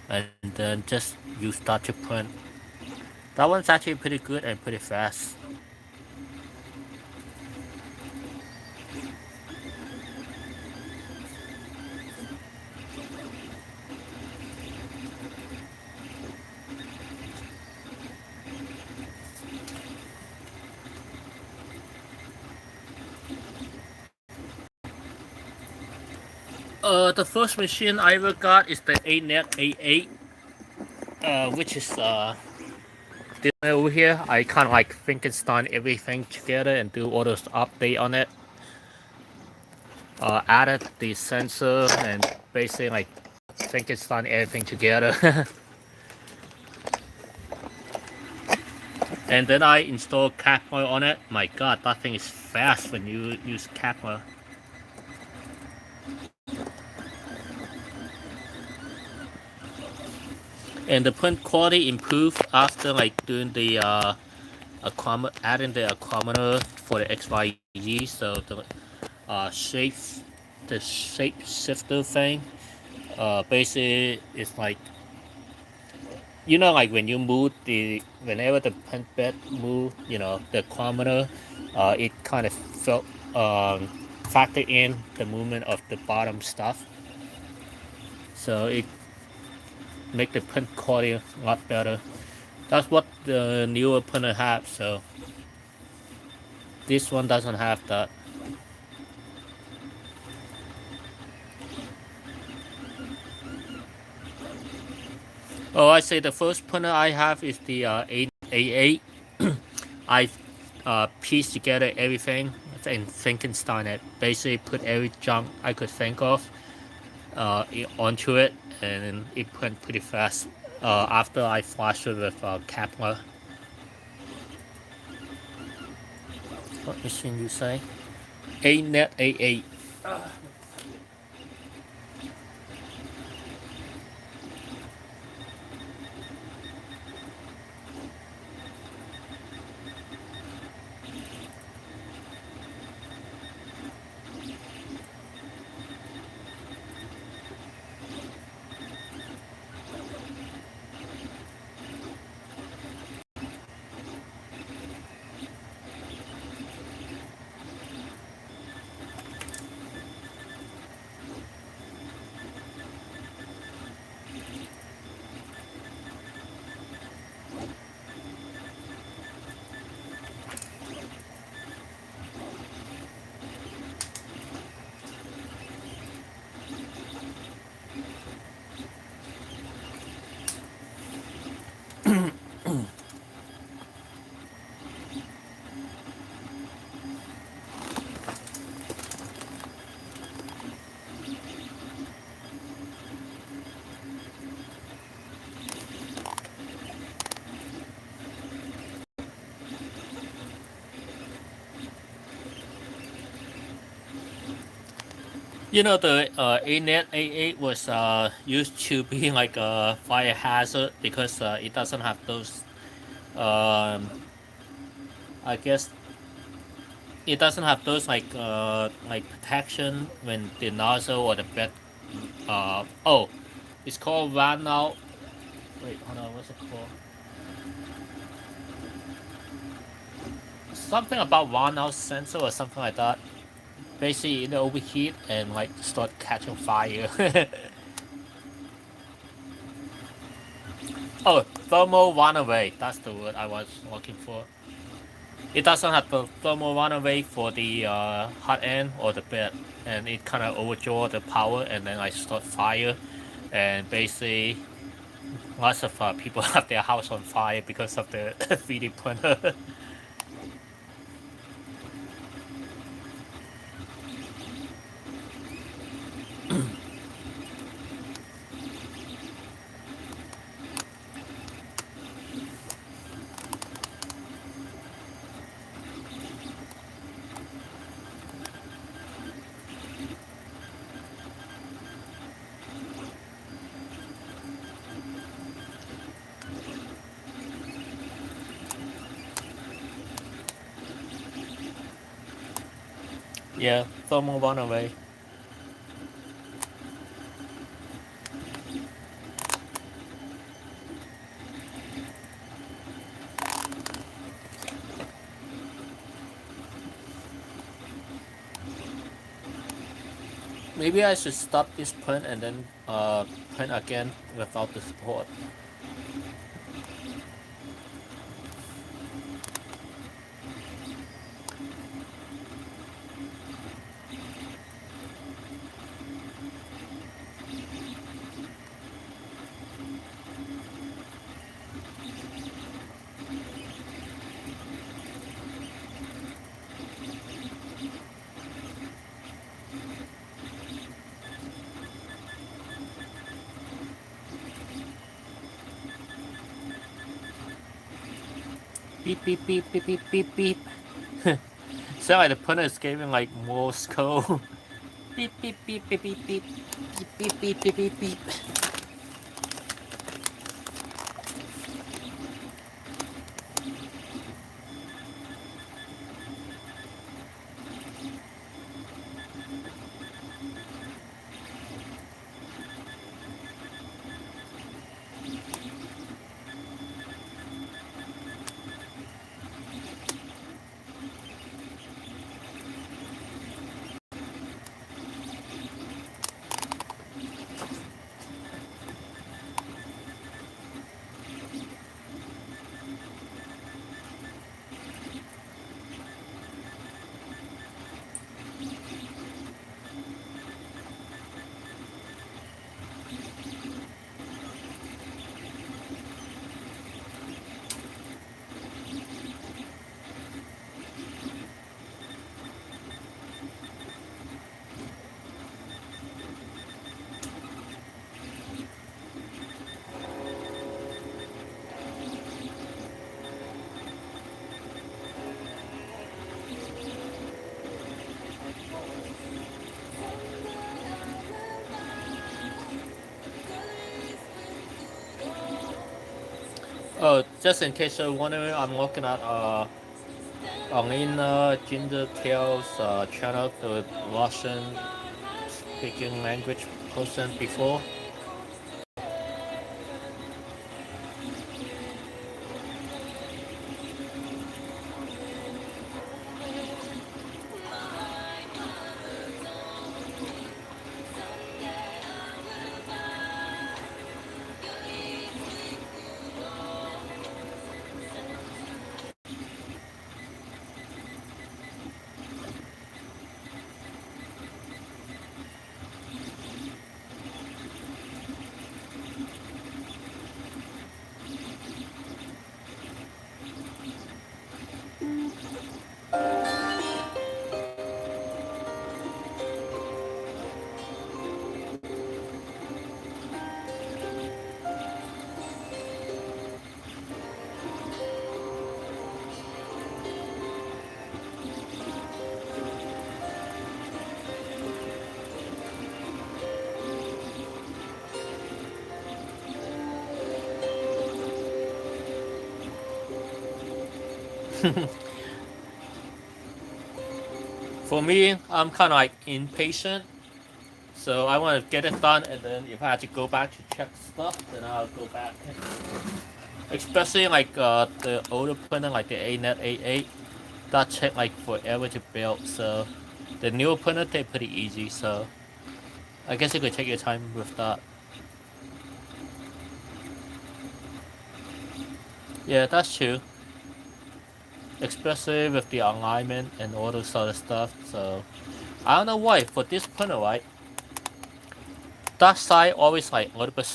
and then just use that to print. That one's actually pretty good and pretty fast. The first machine I ever got is the ANET A8, which is over here. I kind of like Frankenstein everything together and do all those update on it. Added the sensor and basically like Frankenstein everything together. And then I installed Kepler on it. My god, that thing is fast when you use Kepler. And the print quality improved after like doing the adding the accommodator for the XYZ. So the shape shifter thing, basically it's like, you know, like when you move whenever the print bed move, you know, the accommodator, it kind of felt factor in the movement of the bottom stuff. So it make the print quality a lot better. That's what the newer printer have, so this one doesn't have that. Oh, I say the first printer I have is the A8. I pieced together everything and Frankenstein it. Basically put every junk I could think of onto it, and it print pretty fast after I flashed it with Kepler. What machine you say? ANET A8. You know, the ANET A8 was used to be like a fire hazard because it doesn't have those. I guess it doesn't have those like protection when the nozzle or the bed Oh, it's called Vanal. Wait, hold on, what's it called? Something about Vanal sensor or something like that. Basically, it overheat and like start catching fire. Oh, thermal runaway. That's the word I was looking for. It doesn't have the thermal runaway for the hot end or the bed, and it kind of overdraw the power, and then I start fire, and basically lots of people have their house on fire because of the 3D printer. Yeah, thermal runaway. Maybe I should stop this print and then print again without the support. Beep beep beep beep beep beep beep. Sound like the printer is giving like Morse code. Beep beep beep beep beep beep beep beep beep beep beep. Oh, just in case you're wondering, I'm looking at Alina Ginger Tail's channel, the Russian speaking language person before. For me, I'm kind of like impatient. So I want to get it done, and then if I have to go back to check stuff, then I'll go back. Especially like the older printer, like the ANET 88, that take like forever to build. So the newer printer, they're pretty easy. So I guess you could take your time with that. Yeah, that's true. Especially with the alignment and all those other stuff. So I don't know why for this printer, right? That side always like a little bit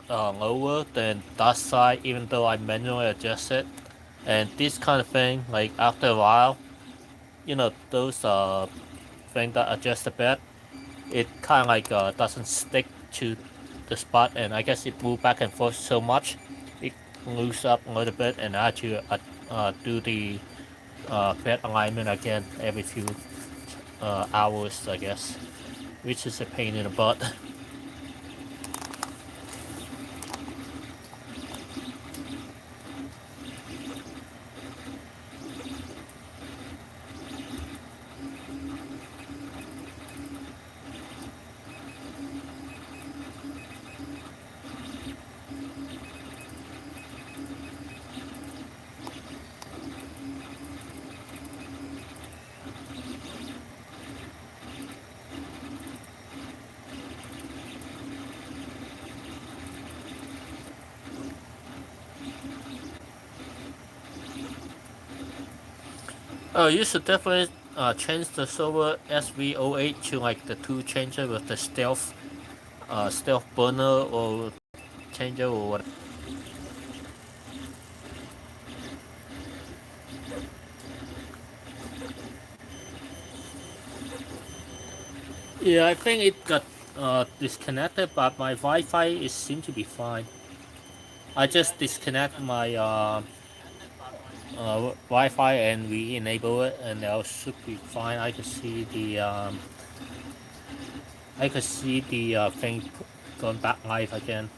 lower than that side, even though I manually adjust it. And this kind of thing, like after a while, you know, those thing that adjust the bed, it kind of like doesn't stick to the spot, and I guess it moved back and forth so much, it moves up a little bit, and I had to do the bed alignment again every few hours, I guess, which is a pain in the butt. Oh, you should definitely change the server SV08 to like the two changer with the stealth burner or changer or what. Yeah, I think it got disconnected, but my Wi-Fi is seemed to be fine. I just disconnect my Wi-Fi and re-enable it, and it should be fine. I could see the thing going back live again.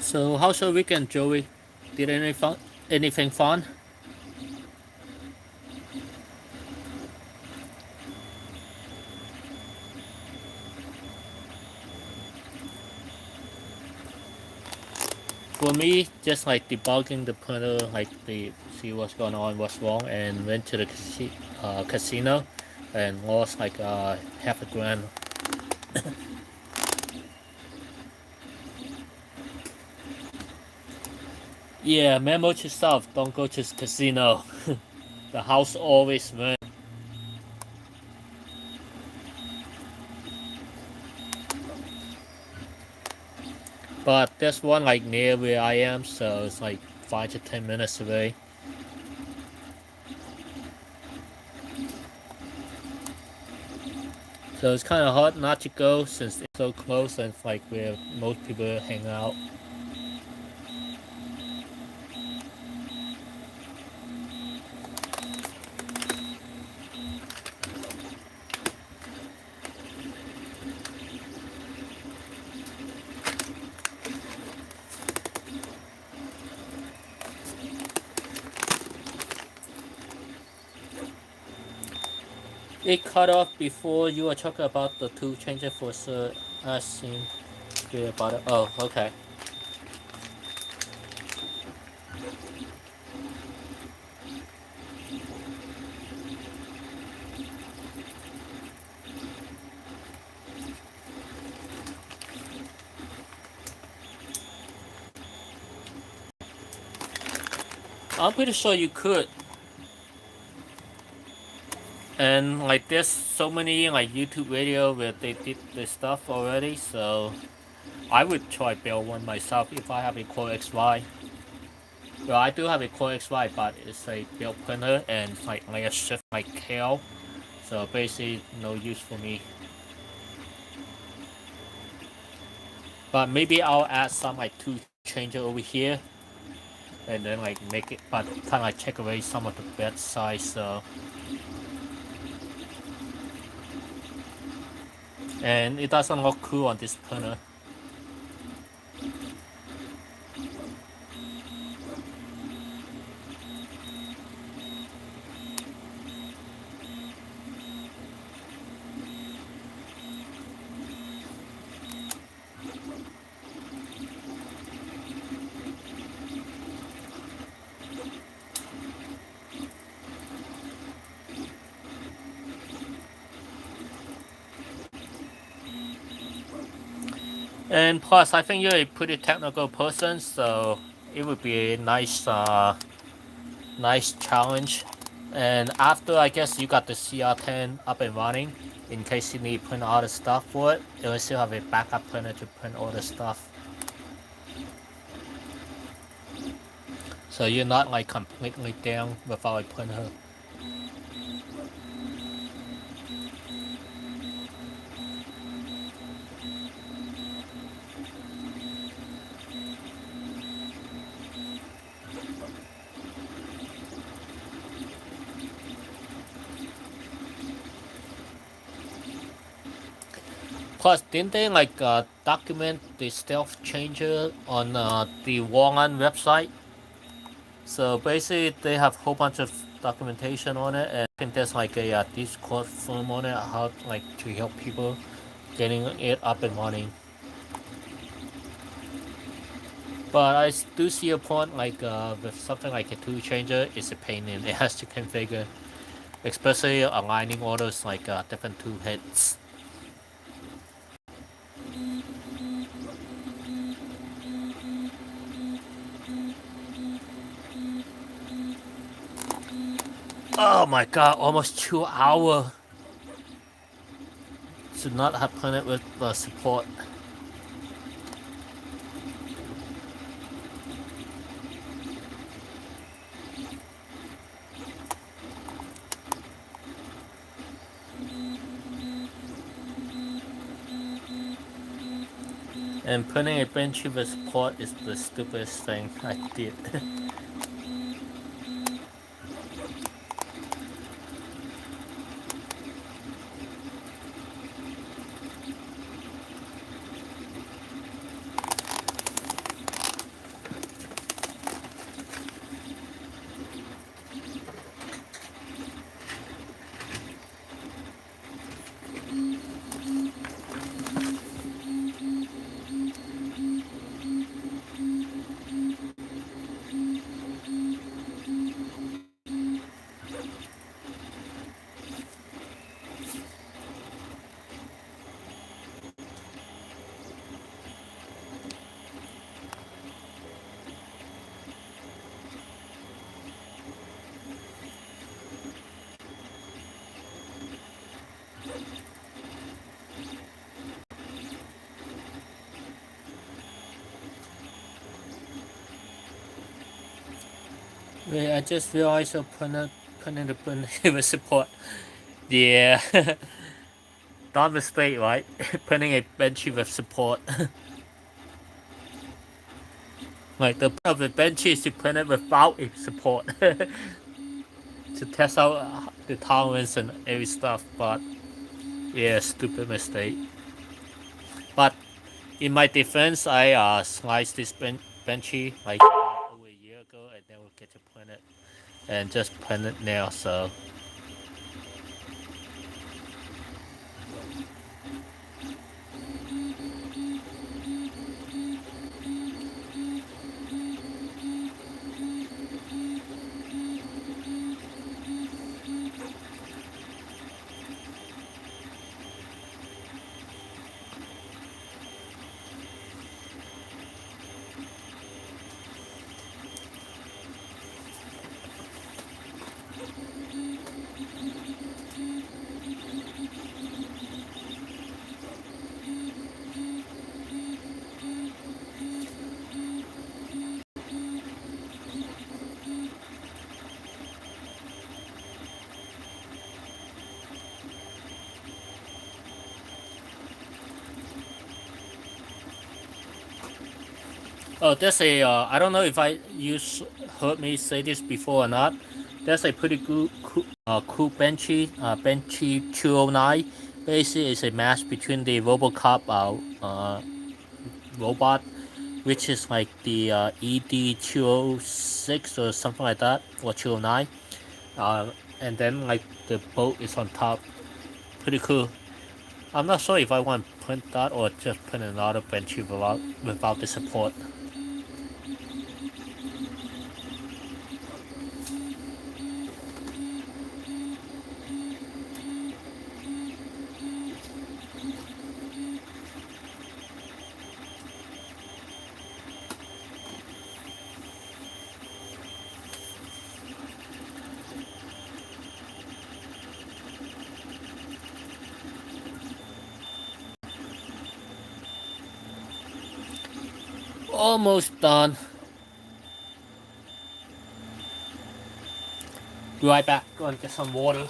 So how's your weekend, Joey? Did anything fun? For me, just like debugging the printer, like the see what's going on, what's wrong, and went to the casino and lost like half a grand. Yeah, memo to self: don't go to casino. The house always wins. But there's one like near where I am, so it's like 5 to 10 minutes away. So it's kind of hard not to go since it's so close and it's like where most people hang out. It cut off before you were talking about the two changes for I seem clear about it. Oh, okay. I'm pretty sure you could. And like there's so many like YouTube video where they did this stuff already, so I would try build one myself if I have a Core XY. Well, I do have a Core XY, but it's a build printer and like a shift like tail, so basically no use for me. But maybe I'll add some like two changer over here, and then like make it, but kind of like take away some of the bed size. So, and it doesn't look cool on this printer. And plus, I think you're a pretty technical person, so it would be a nice challenge. And after I guess you got the CR10 up and running, in case you need to print all the stuff for it, you will still have a backup printer to print all the stuff. So you're not like completely down without a printer. Plus, didn't they like document the stealth changer on the Wongan website? So basically, they have a whole bunch of documentation on it, and I think there's like a Discord forum on it, how like to help people getting it up and running. But I do see a point like with something like a tool changer, it's a pain in the ass to configure, especially aligning all those like different tool heads. Oh my god, almost 2 hours to not have printed with support. And putting a Benchy with support is the stupidest thing I did. Wait, I just realized I'm putting the Benchy with support. Yeah, not mistake, right? Putting a Benchy with support. Like the point of the Benchy is to print it without a support. To test out the tolerance and every stuff, but yeah, stupid mistake. But in my defense, I sliced this Benchy like over a year ago, and then we'll get to print it and just print it now. So Oh, there's a. I don't know if heard me say this before or not. There's a pretty cool Benchy, Benchy 209. Basically, it's a match between the RoboCop robot, which is like the ED 206 or something like that, or 209. And then like the boat is on top. Pretty cool. I'm not sure if I want to print that or just print another Benchy without the support. Almost done. Be right back. Go and get some water.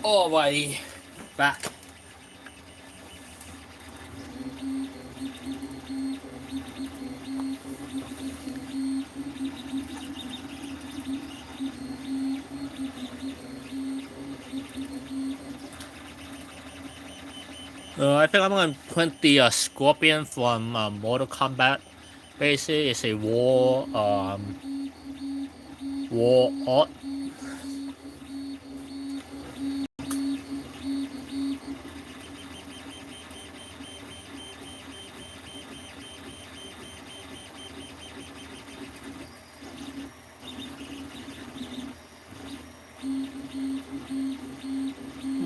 Alrighty, back. I think I'm gonna print the Scorpion from Mortal Kombat. Basically, it's a war art.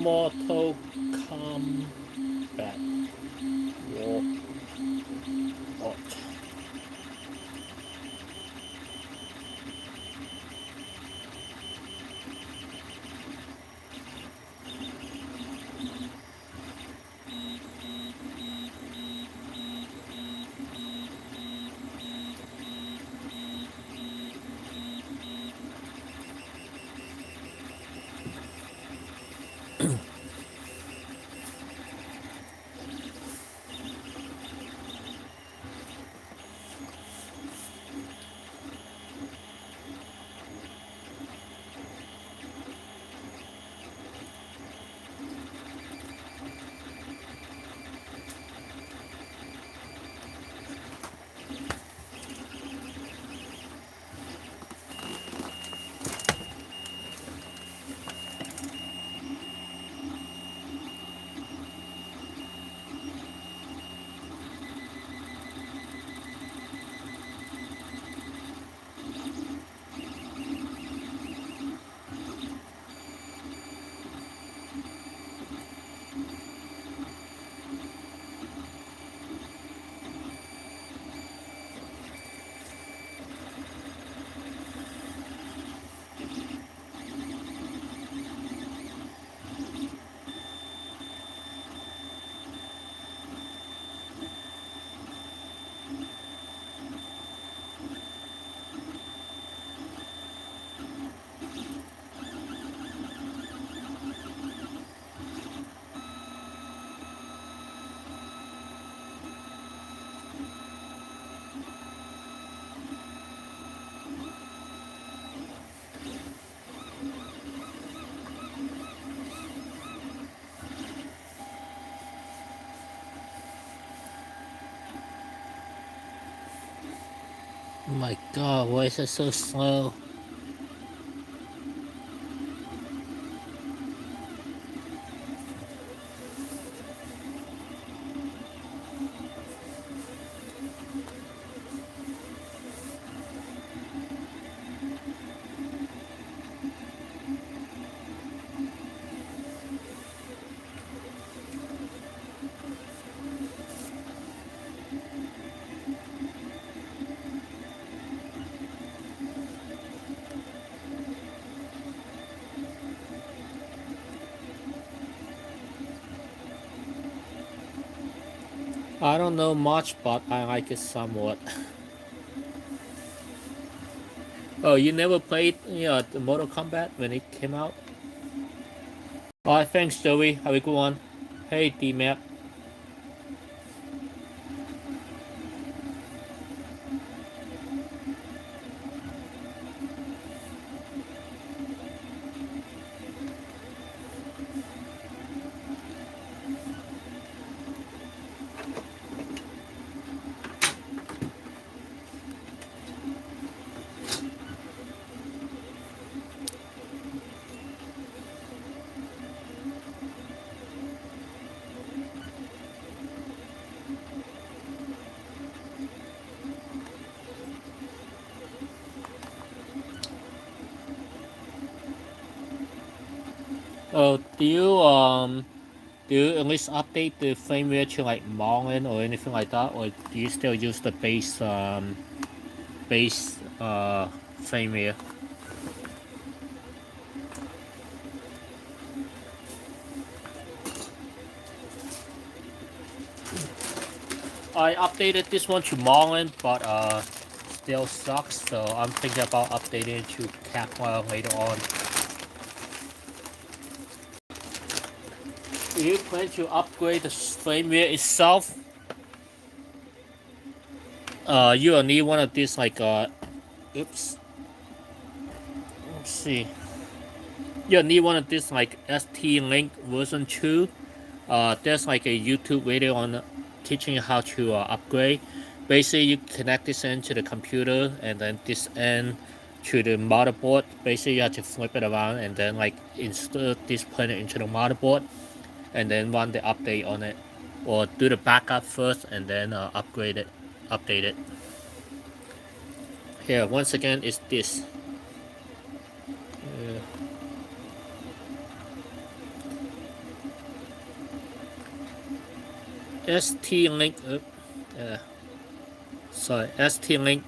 Mortal Kombat war art. Oh my god, why is it so slow? I don't know much, but I like it somewhat. Oh, you never played the Mortal Kombat when it came out? Alright, thanks Joey. Have a good one. Hey D-Map. Oh, do you at least update the firmware to like Marlin or anything like that, or do you still use the base firmware? I updated this one to Marlin, but still sucks. So I'm thinking about updating it to Kepler later on. Do you plan to upgrade the firmware itself? You will need one of these like oops. Let's see. You'll need one of these like ST-Link version 2. There's like a YouTube video on teaching you how to upgrade. Basically, you connect this end to the computer and then this end to the motherboard. Basically, you have to flip it around and then like insert this printer into the motherboard and then run the update on it, or do the backup first and then upgrade it, update it. Here, once again, it's this. ST-Link, sorry, ST-Link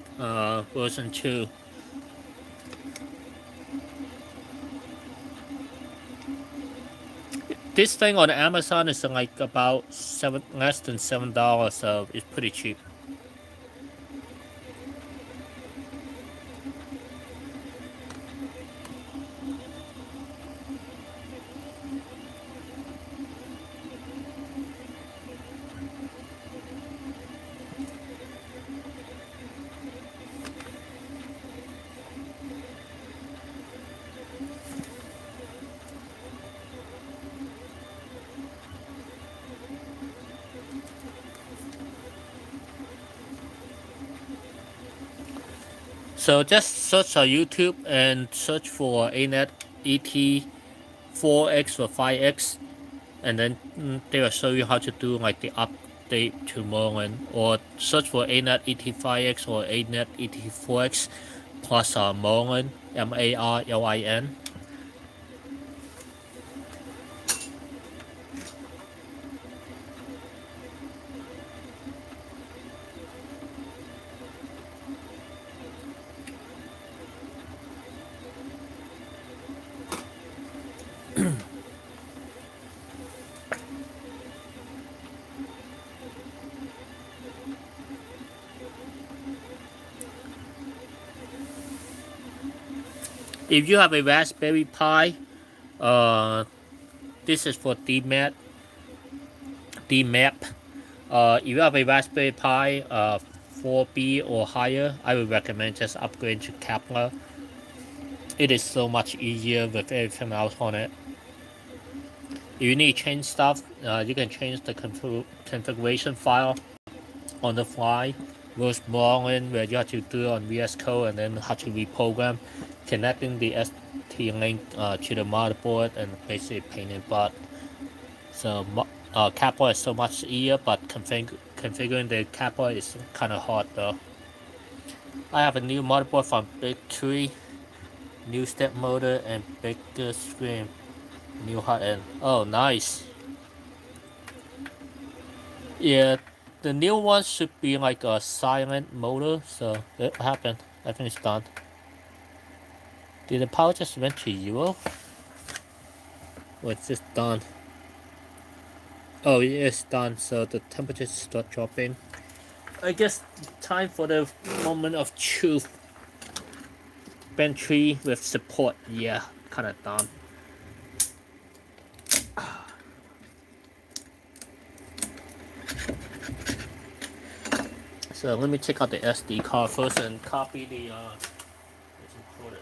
version 2. This thing on Amazon is like about less than $7, so it's pretty cheap. So just search on YouTube and search for ANET ET4X or 5X, and then they will show you how to do like the update to Merlin, or search for ANET ET5X or ANET ET4X plus Merlin, MARLIN. If you have a Raspberry Pi, this is for DMAP. If you have a Raspberry Pi 4B or higher, I would recommend just upgrading to Kepler. It is so much easier with everything else on it. If you need to change stuff, you can change the configuration file on the fly. was Marlin where you have to do it on VS Code and then how to reprogram, connecting the ST link to the motherboard and basically pain in the butt. So cardboard is so much easier, but configuring the cardboard is kind of hard though. I have a new motherboard from Benchy, new step motor and bigger screen, new hot end. Oh, nice. Yeah, the new one should be like a silent motor, so it happened. I think it's done. Did the power just went to 0? Or it's just done? Oh, it's done, so the temperature start dropping. I guess time for the moment of truth. Benchy with support, yeah, kinda done. So let me take out the SD card first and copy the it's included.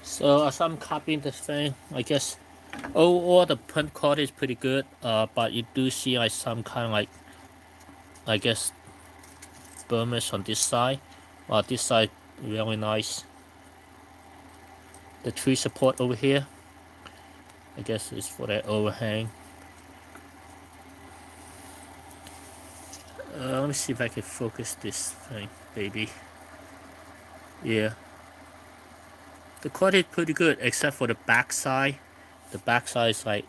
So as I'm copying this thing, I guess overall the print quality is pretty good, but you do see like some kind of like, I guess, burnish on this side. This side really nice. The tree support over here, I guess is for that overhang. Let me see if I can focus this thing, baby. Yeah, the quality is pretty good except for the back side. The back side is like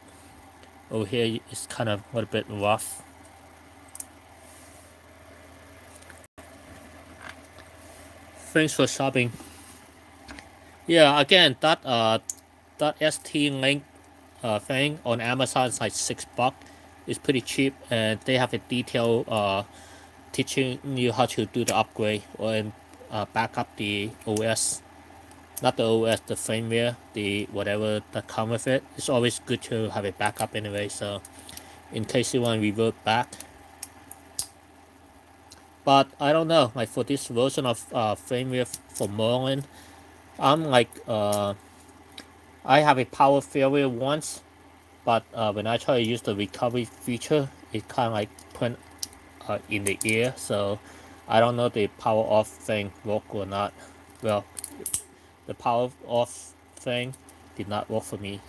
over here is kind of a little bit rough. Thanks for subbing. Yeah, again that ST link thing on Amazon is like $6. It's pretty cheap, and they have a detailed teaching you how to do the upgrade or back up the OS. Not the OS, the firmware, the whatever that come with it. It's always good to have a backup anyway. So in case you want to revert back. But I don't know. Like for this version of firmware for Merlin, I'm like I have a power failure once, but when I try to use the recovery feature, it kind of like put in the air. So I don't know if the power off thing work or not. Well, the power off thing did not work for me.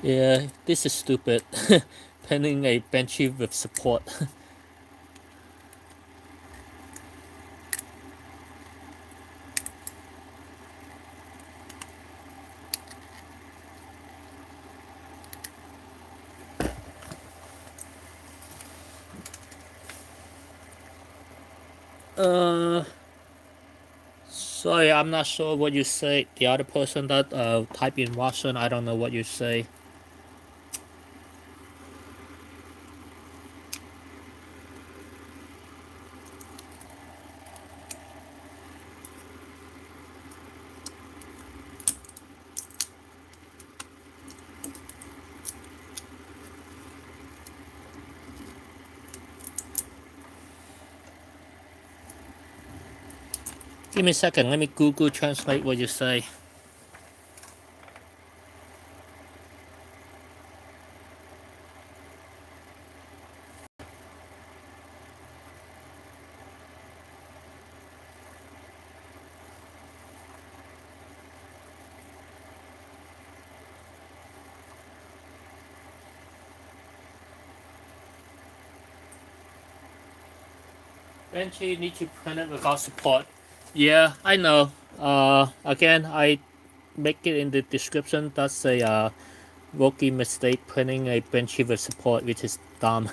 Yeah, this is stupid. Pending a Benchy with support. Sorry, I'm not sure what you say. The other person that type in Russian, I don't know what you say. Give me a second. Let me Google translate what you say. Benchy need to print it without support. Yeah, I know. Again, I make it in the description. That's a rookie mistake printing a Benchy with support, which is dumb.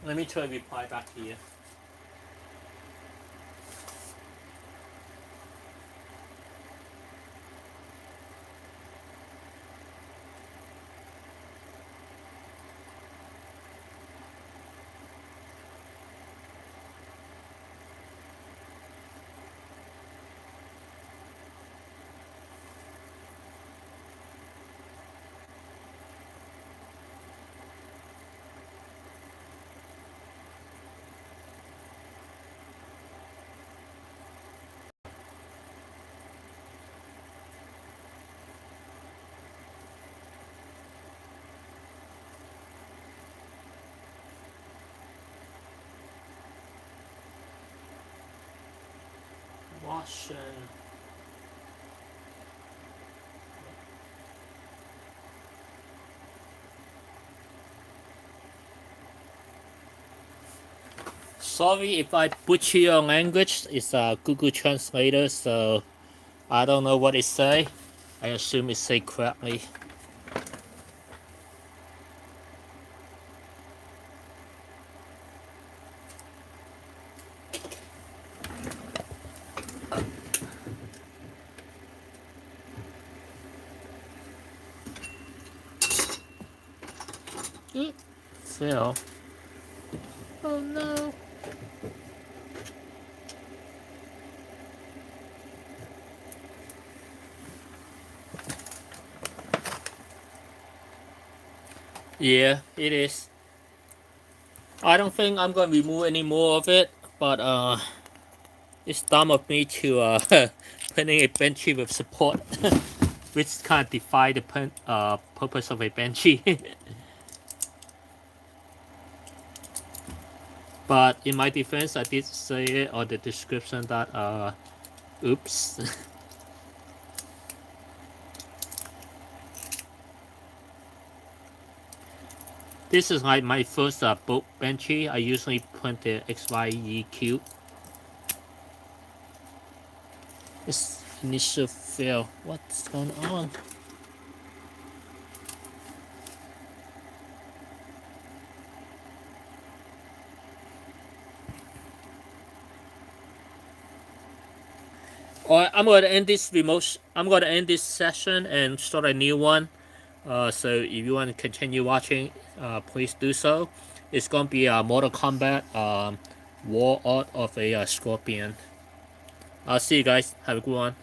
Let me try to reply back here. Caution. Sorry if I butcher your language. It's a Google Translator, so I don't know what it say. I assume it say correctly. Phil. Oh no. Yeah, it is. I don't think I'm gonna remove any more of it, but it's dumb of me to putting a Benchy with support, which kind of defy the purpose of a Benchy. But in my defense, I did say it on the description that oops. This is like my first boat Benchy. I usually print the XYE cube. This initial fail. What's going on? Alright, I'm gonna end this remote. I'm gonna end this session and start a new one. So if you want to continue watching, please do so. It's gonna be a Mortal Kombat War Art of a Scorpion. I'll see you guys. Have a good one.